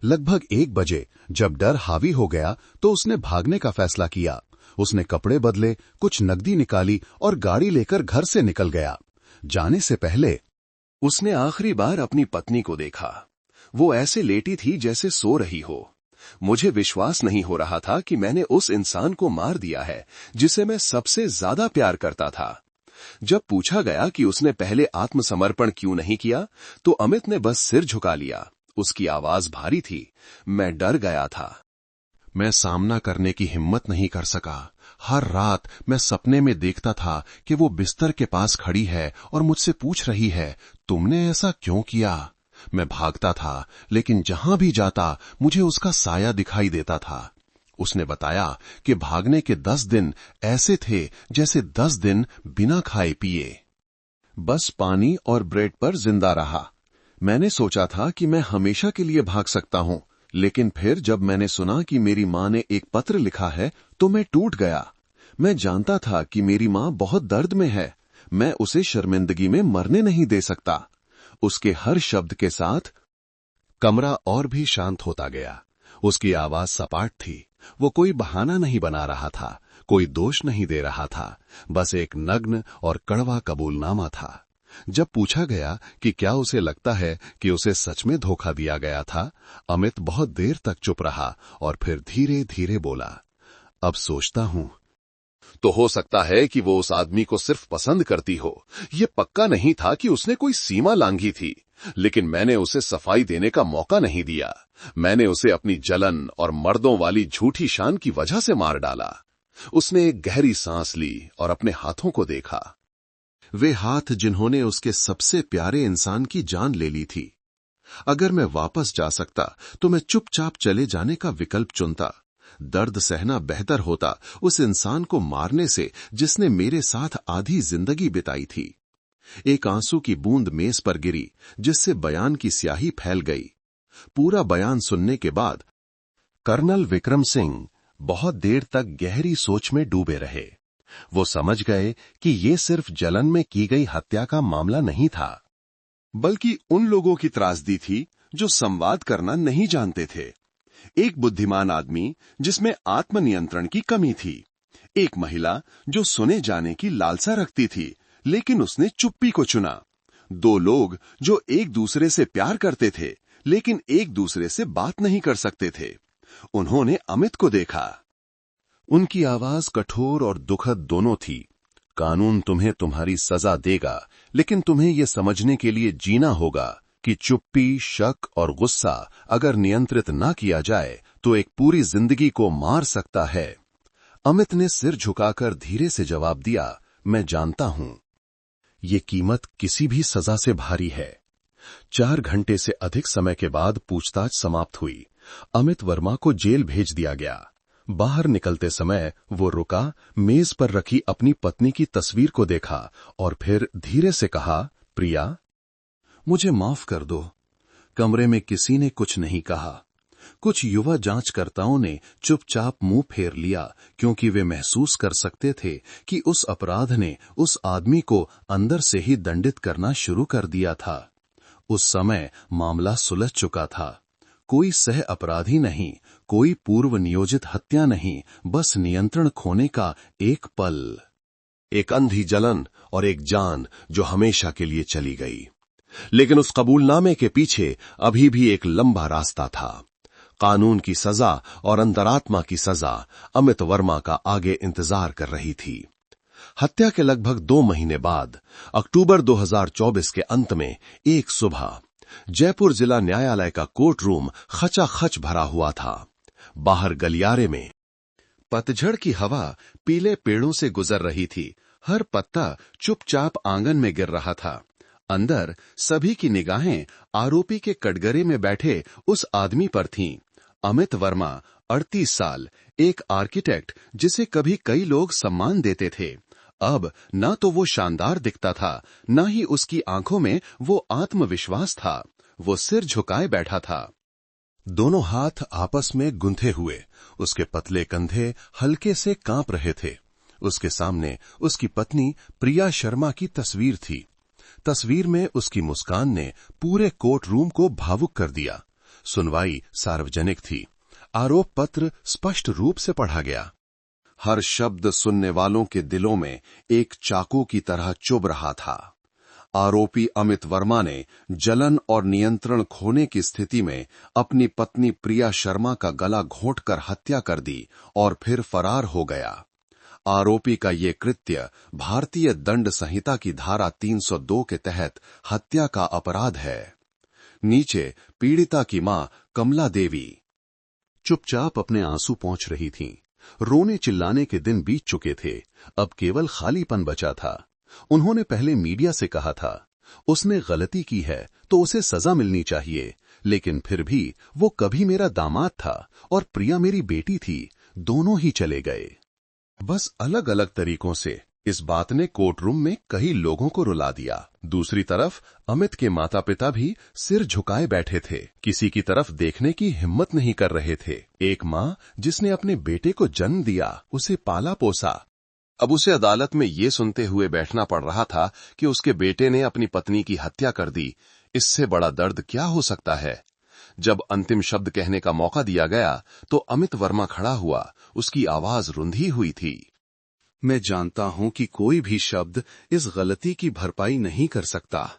लगभग 1 बजे जब डर हावी हो गया तो उसने भागने का फैसला किया। उसने कपड़े बदले, कुछ नकदी निकाली और गाड़ी लेकर घर से निकल गया। जाने से पहले उसने आखिरी बार अपनी पत्नी को देखा। वो ऐसे लेटी थी जैसे सो रही हो। मुझे विश्वास नहीं हो रहा था कि मैंने उस इंसान को मार दिया है जिसे मैं सबसे ज्यादा प्यार करता था। जब पूछा गया कि उसने पहले आत्मसमर्पण क्यों नहीं किया, तो अमित ने बस सिर झुका लिया। उसकी आवाज भारी थी। मैं डर गया था। मैं सामना करने की हिम्मत नहीं कर सका। हर रात मैं सपने में देखता था कि वो बिस्तर के पास खड़ी है और मुझसे पूछ रही है, तुमने ऐसा क्यों किया? मैं भागता था, लेकिन जहां भी जाता मुझे उसका साया दिखाई देता था। उसने बताया कि भागने के 10 दिन ऐसे थे जैसे 10 दिन बिना खाए पिए, बस पानी और ब्रेड पर जिंदा रहा। मैंने सोचा था कि मैं हमेशा के लिए भाग सकता हूं, लेकिन फिर जब मैंने सुना कि मेरी मां ने एक पत्र लिखा है तो मैं टूट गया। मैं जानता था कि मेरी मां बहुत दर्द में है। मैं उसे शर्मिंदगी में मरने नहीं दे सकता। उसके हर शब्द के साथ कमरा और भी शांत होता गया। उसकी आवाज सपाट थी। वो कोई बहाना नहीं बना रहा था, कोई दोष नहीं दे रहा था, बस एक नग्न और कड़वा कबूलनामा था। जब पूछा गया कि क्या उसे लगता है कि उसे सच में धोखा दिया गया था, अमित बहुत देर तक चुप रहा और फिर धीरे धीरे बोला, अब सोचता हूं तो हो सकता है कि वो उस आदमी को सिर्फ पसंद करती हो। ये पक्का नहीं था कि उसने कोई सीमा लांघी थी, लेकिन मैंने उसे सफाई देने का मौका नहीं दिया। मैंने उसे अपनी जलन और मर्दों वाली झूठी शान की वजह से मार डाला। उसने एक गहरी सांस ली और अपने हाथों को देखा। वे हाथ जिन्होंने उसके सबसे प्यारे इंसान की जान ले ली थी। अगर मैं वापस जा सकता तो मैं चुपचाप चले जाने का विकल्प चुनता। दर्द सहना बेहतर होता उस इंसान को मारने से जिसने मेरे साथ आधी जिंदगी बिताई थी। एक आंसू की बूंद मेज पर गिरी, जिससे बयान की स्याही फैल गई। पूरा बयान सुनने के बाद कर्नल विक्रम सिंह बहुत देर तक गहरी सोच में डूबे रहे। वो समझ गए कि ये सिर्फ जलन में की गई हत्या का मामला नहीं था, बल्कि उन लोगों की त्रासदी थी जो संवाद करना नहीं जानते थे। एक बुद्धिमान आदमी जिसमें आत्मनियंत्रण की कमी थी। एक महिला जो सुने जाने की लालसा रखती थी, लेकिन उसने चुप्पी को चुना। दो लोग जो एक दूसरे से प्यार करते थे, लेकिन एक दूसरे से बात नहीं कर सकते थे। उन्होंने अमित को देखा। उनकी आवाज कठोर और दुखद दोनों थी। कानून तुम्हें तुम्हारी सजा देगा, लेकिन तुम्हें यह समझने के लिए जीना होगा कि चुप्पी, शक और गुस्सा अगर नियंत्रित ना किया जाए तो एक पूरी जिंदगी को मार सकता है। अमित ने सिर झुकाकर धीरे से जवाब दिया, मैं जानता हूं। ये कीमत किसी भी सजा से भारी है। 4 घंटे से अधिक समय के बाद पूछताछ समाप्त हुई। अमित वर्मा को जेल भेज दिया गया। बाहर निकलते समय वो रुका, मेज पर रखी अपनी पत्नी की तस्वीर को देखा और फिर धीरे से कहा, प्रिया, मुझे माफ कर दो। कमरे में किसी ने कुछ नहीं कहा। कुछ युवा जांचकर्ताओं ने चुपचाप मुंह फेर लिया, क्योंकि वे महसूस कर सकते थे कि उस अपराध ने उस आदमी को अंदर से ही दंडित करना शुरू कर दिया था। उस समय मामला सुलझ चुका था। कोई सह अपराधी नहीं, कोई पूर्व नियोजित हत्या नहीं, बस नियंत्रण खोने का एक पल, एक अंधी जलन और एक जान जो हमेशा के लिए चली गई। लेकिन उस कबूलनामे के पीछे अभी भी एक लंबा रास्ता था। कानून की सजा और अंतरात्मा की सजा अमित वर्मा का आगे इंतजार कर रही थी। हत्या के लगभग 2 महीने बाद अक्टूबर 2024 के अंत में एक सुबह जयपुर जिला न्यायालय का कोर्ट रूम खचाखच भरा हुआ था। बाहर गलियारे में पतझड़ की हवा पीले पेड़ों से गुजर रही थी। हर पत्ता चुपचाप आंगन में गिर रहा था। अंदर सभी की निगाहें आरोपी के कटघरे में बैठे उस आदमी पर थीं। अमित वर्मा, 38 साल, एक आर्किटेक्ट जिसे कभी कई लोग सम्मान देते थे। अब न तो वो शानदार दिखता था, न ही उसकी आंखों में वो आत्मविश्वास था। वो सिर झुकाए बैठा था, दोनों हाथ आपस में गुंथे हुए। उसके पतले कंधे हल्के से कांप रहे थे। उसके सामने उसकी पत्नी प्रिया शर्मा की तस्वीर थी। तस्वीर में उसकी मुस्कान ने पूरे कोर्ट रूम को भावुक कर दिया। सुनवाई सार्वजनिक थी। आरोप पत्र स्पष्ट रूप से पढ़ा गया। हर शब्द सुनने वालों के दिलों में एक चाकू की तरह चुभ रहा था। आरोपी अमित वर्मा ने जलन और नियंत्रण खोने की स्थिति में अपनी पत्नी प्रिया शर्मा का गला घोंटकर हत्या कर दी और फिर फरार हो गया। आरोपी का ये कृत्य भारतीय दंड संहिता की धारा 302 के तहत हत्या का अपराध है। नीचे पीड़िता की मां कमला देवी चुपचाप अपने आंसू पोंछ रही थीं। रोने चिल्लाने के दिन बीत चुके थे। अब केवल खालीपन बचा था। उन्होंने पहले मीडिया से कहा था, उसने गलती की है तो उसे सजा मिलनी चाहिए, लेकिन फिर भी वो कभी मेरा दामाद था और प्रिया मेरी बेटी थी। दोनों ही चले गए, बस अलग अलग तरीकों से। इस बात ने कोर्टरूम में कई लोगों को रुला दिया। दूसरी तरफ अमित के माता पिता भी सिर झुकाए बैठे थे, किसी की तरफ देखने की हिम्मत नहीं कर रहे थे। एक माँ जिसने अपने बेटे को जन्म दिया, उसे पाला पोसा, अब उसे अदालत में ये सुनते हुए बैठना पड़ रहा था कि उसके बेटे ने अपनी पत्नी की हत्या कर दी। इससे बड़ा दर्द क्या हो सकता है। जब अंतिम शब्द कहने का मौका दिया गया तो अमित वर्मा खड़ा हुआ। उसकी आवाज रुंधी हुई थी। मैं जानता हूं कि कोई भी शब्द इस गलती की भरपाई नहीं कर सकता।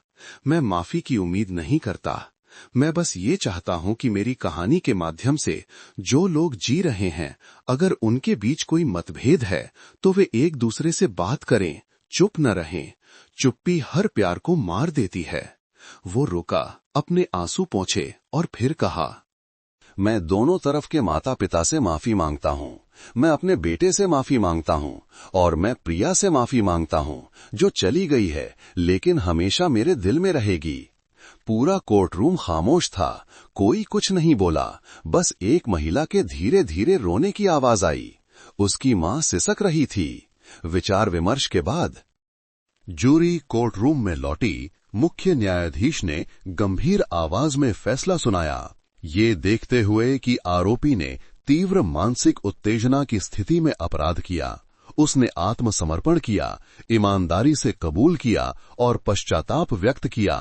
मैं माफी की उम्मीद नहीं करता। मैं बस ये चाहता हूं कि मेरी कहानी के माध्यम से जो लोग जी रहे हैं, अगर उनके बीच कोई मतभेद है तो वे एक दूसरे से बात करें, चुप न रहें। चुप्पी हर प्यार को मार देती है। वो रुका, अपने आंसू पोंछे और फिर कहा, मैं दोनों तरफ के माता पिता से माफी मांगता हूं। मैं अपने बेटे से माफी मांगता हूं और मैं प्रिया से माफी मांगता हूं, जो चली गई है लेकिन हमेशा मेरे दिल में रहेगी। पूरा कोर्टरूम खामोश था। कोई कुछ नहीं बोला। बस एक महिला के धीरे धीरे रोने की आवाज आई। उसकी मां सिसक रही थी। विचार विमर्श के बाद जूरी कोर्टरूम में लौटी। मुख्य न्यायाधीश ने गंभीर आवाज में फैसला सुनाया। ये देखते हुए कि आरोपी ने तीव्र मानसिक उत्तेजना की स्थिति में अपराध किया, उसने आत्मसमर्पण किया, ईमानदारी से कबूल किया और पश्चाताप व्यक्त किया।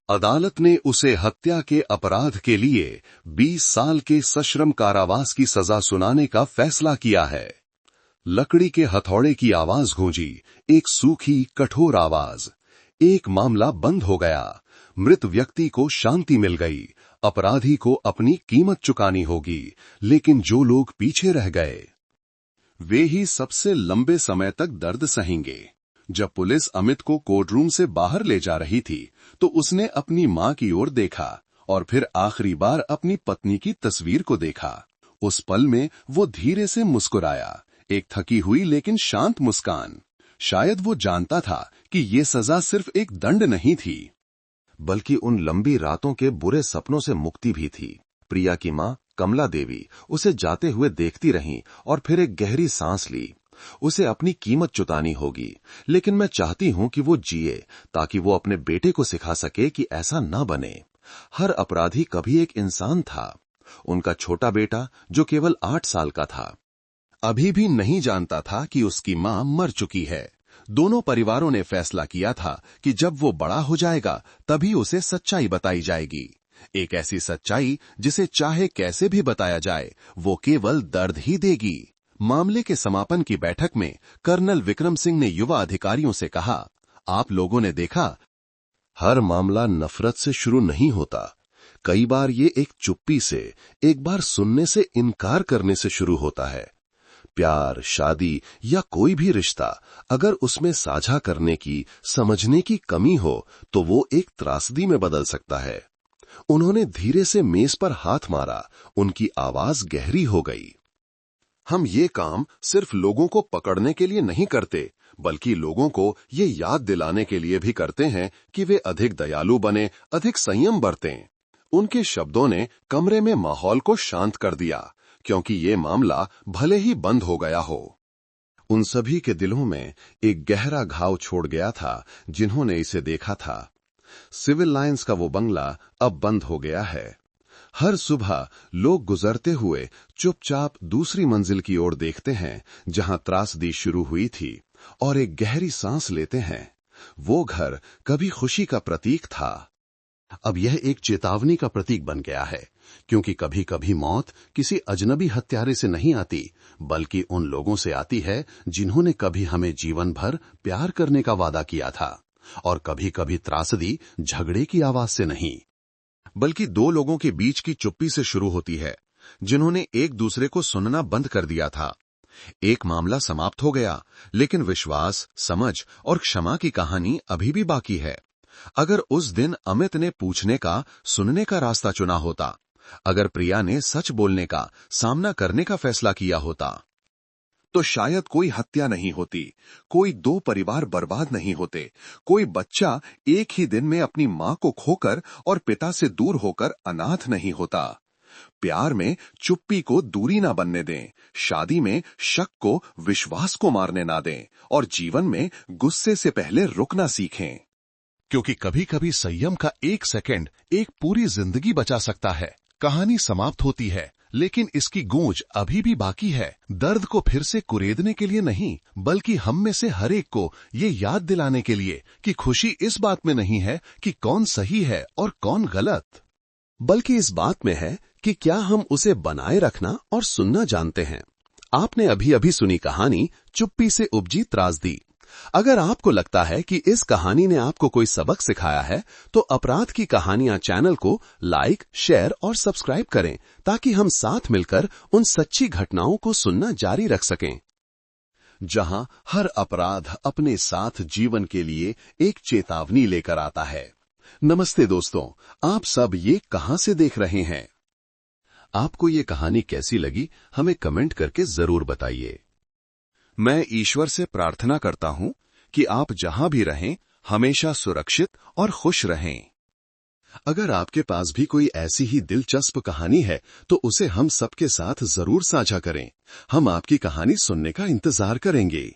अदालत ने उसे हत्या के अपराध के लिए 20 साल के सश्रम कारावास की सजा सुनाने का फैसला किया है। लकड़ी के हथौड़े की आवाज गूंजी, एक सूखी कठोर आवाज। एक मामला बंद हो गया। मृत व्यक्ति को शांति मिल गई। अपराधी को अपनी कीमत चुकानी होगी, लेकिन जो लोग पीछे रह गए वे ही सबसे लंबे समय तक दर्द सहेंगे। जब पुलिस अमित को कोर्टरूम से बाहर ले जा रही थी तो उसने अपनी मां की ओर देखा और फिर आखिरी बार अपनी पत्नी की तस्वीर को देखा। उस पल में वो धीरे से मुस्कुराया, एक थकी हुई लेकिन शांत मुस्कान। शायद वो जानता था कि ये सजा सिर्फ एक दंड नहीं थी, बल्कि उन लंबी रातों के बुरे सपनों से मुक्ति भी थी। प्रिया की मां कमला देवी उसे जाते हुए देखती रहीं और फिर एक गहरी सांस ली। उसे अपनी कीमत चुकानी होगी, लेकिन मैं चाहती हूं कि वो जिए ताकि वो अपने बेटे को सिखा सके कि ऐसा न बने। हर अपराधी कभी एक इंसान था। उनका छोटा बेटा जो केवल 8 साल का था, अभी भी नहीं जानता था कि उसकी मां मर चुकी है। दोनों परिवारों ने फैसला किया था कि जब वो बड़ा हो जाएगा तभी उसे सच्चाई बताई जाएगी। एक ऐसी सच्चाई जिसे चाहे कैसे भी बताया जाए, वो केवल दर्द ही देगी। मामले के समापन की बैठक में कर्नल विक्रम सिंह ने युवा अधिकारियों से कहा, आप लोगों ने देखा, हर मामला नफरत से शुरू नहीं होता। कई बार ये एक चुप्पी से, एक बार सुनने से इनकार करने से शुरू होता है। प्यार, शादी या कोई भी रिश्ता, अगर उसमें साझा करने की, समझने की कमी हो तो वो एक त्रासदी में बदल सकता है। उन्होंने धीरे से मेज पर हाथ मारा। उनकी आवाज गहरी हो गई। हम ये काम सिर्फ लोगों को पकड़ने के लिए नहीं करते, बल्कि लोगों को ये याद दिलाने के लिए भी करते हैं कि वे अधिक दयालु बने, अधिक संयम बरतें। उनके शब्दों ने कमरे में माहौल को शांत कर दिया, क्योंकि ये मामला भले ही बंद हो गया हो, उन सभी के दिलों में एक गहरा घाव छोड़ गया था जिन्होंने इसे देखा था। सिविल लाइंस का वो बंगला अब बंद हो गया है। हर सुबह लोग गुजरते हुए चुपचाप दूसरी मंजिल की ओर देखते हैं जहां त्रासदी शुरू हुई थी, और एक गहरी सांस लेते हैं। वो घर कभी खुशी का प्रतीक था, अब यह एक चेतावनी का प्रतीक बन गया है, क्योंकि कभी कभी मौत किसी अजनबी हत्यारे से नहीं आती, बल्कि उन लोगों से आती है जिन्होंने कभी हमें जीवन भर प्यार करने का वादा किया था। और कभी कभी त्रासदी झगड़े की आवाज से नहीं, बल्कि दो लोगों के बीच की चुप्पी से शुरू होती है, जिन्होंने एक दूसरे को सुनना बंद कर दिया था। एक मामला समाप्त हो गया, लेकिन विश्वास, समझ और क्षमा की कहानी अभी भी बाकी है। अगर उस दिन अमित ने पूछने का, सुनने का रास्ता चुना होता, अगर प्रिया ने सच बोलने का, सामना करने का फैसला किया होता, तो शायद कोई हत्या नहीं होती, कोई 2 परिवार बर्बाद नहीं होते, कोई बच्चा एक ही दिन में अपनी मां को खोकर और पिता से दूर होकर अनाथ नहीं होता। प्यार में चुप्पी को दूरी ना बनने दें, शादी में शक को विश्वास को मारने ना दें और जीवन में गुस्से से पहले रुकना सीखें। क्योंकि कभी कभी संयम का एक सेकंड एक पूरी जिंदगी बचा सकता है। कहानी समाप्त होती है, लेकिन इसकी गूंज अभी भी बाकी है। दर्द को फिर से कुरेदने के लिए नहीं, बल्कि हम में से हर एक को ये याद दिलाने के लिए कि खुशी इस बात में नहीं है कि कौन सही है और कौन गलत, बल्कि इस बात में है कि क्या हम उसे बनाए रखना और सुनना जानते हैं। आपने अभी अभी सुनी कहानी चुप्पी से उपजी त्रासदी। अगर आपको लगता है कि इस कहानी ने आपको कोई सबक सिखाया है, तो अपराध की कहानियां चैनल को लाइक, शेयर और सब्सक्राइब करें, ताकि हम साथ मिलकर उन सच्ची घटनाओं को सुनना जारी रख सकें। जहां हर अपराध अपने साथ जीवन के लिए एक चेतावनी लेकर आता है। नमस्ते दोस्तों, आप सब ये कहां से देख रहे हैं? आपको ये कहानी कैसी लगी, हमें कमेंट करके जरूर बताइए। मैं ईश्वर से प्रार्थना करता हूं कि आप जहां भी रहें, हमेशा सुरक्षित और खुश रहें। अगर आपके पास भी कोई ऐसी ही दिलचस्प कहानी है, तो उसे हम सबके साथ जरूर साझा करें। हम आपकी कहानी सुनने का इंतजार करेंगे।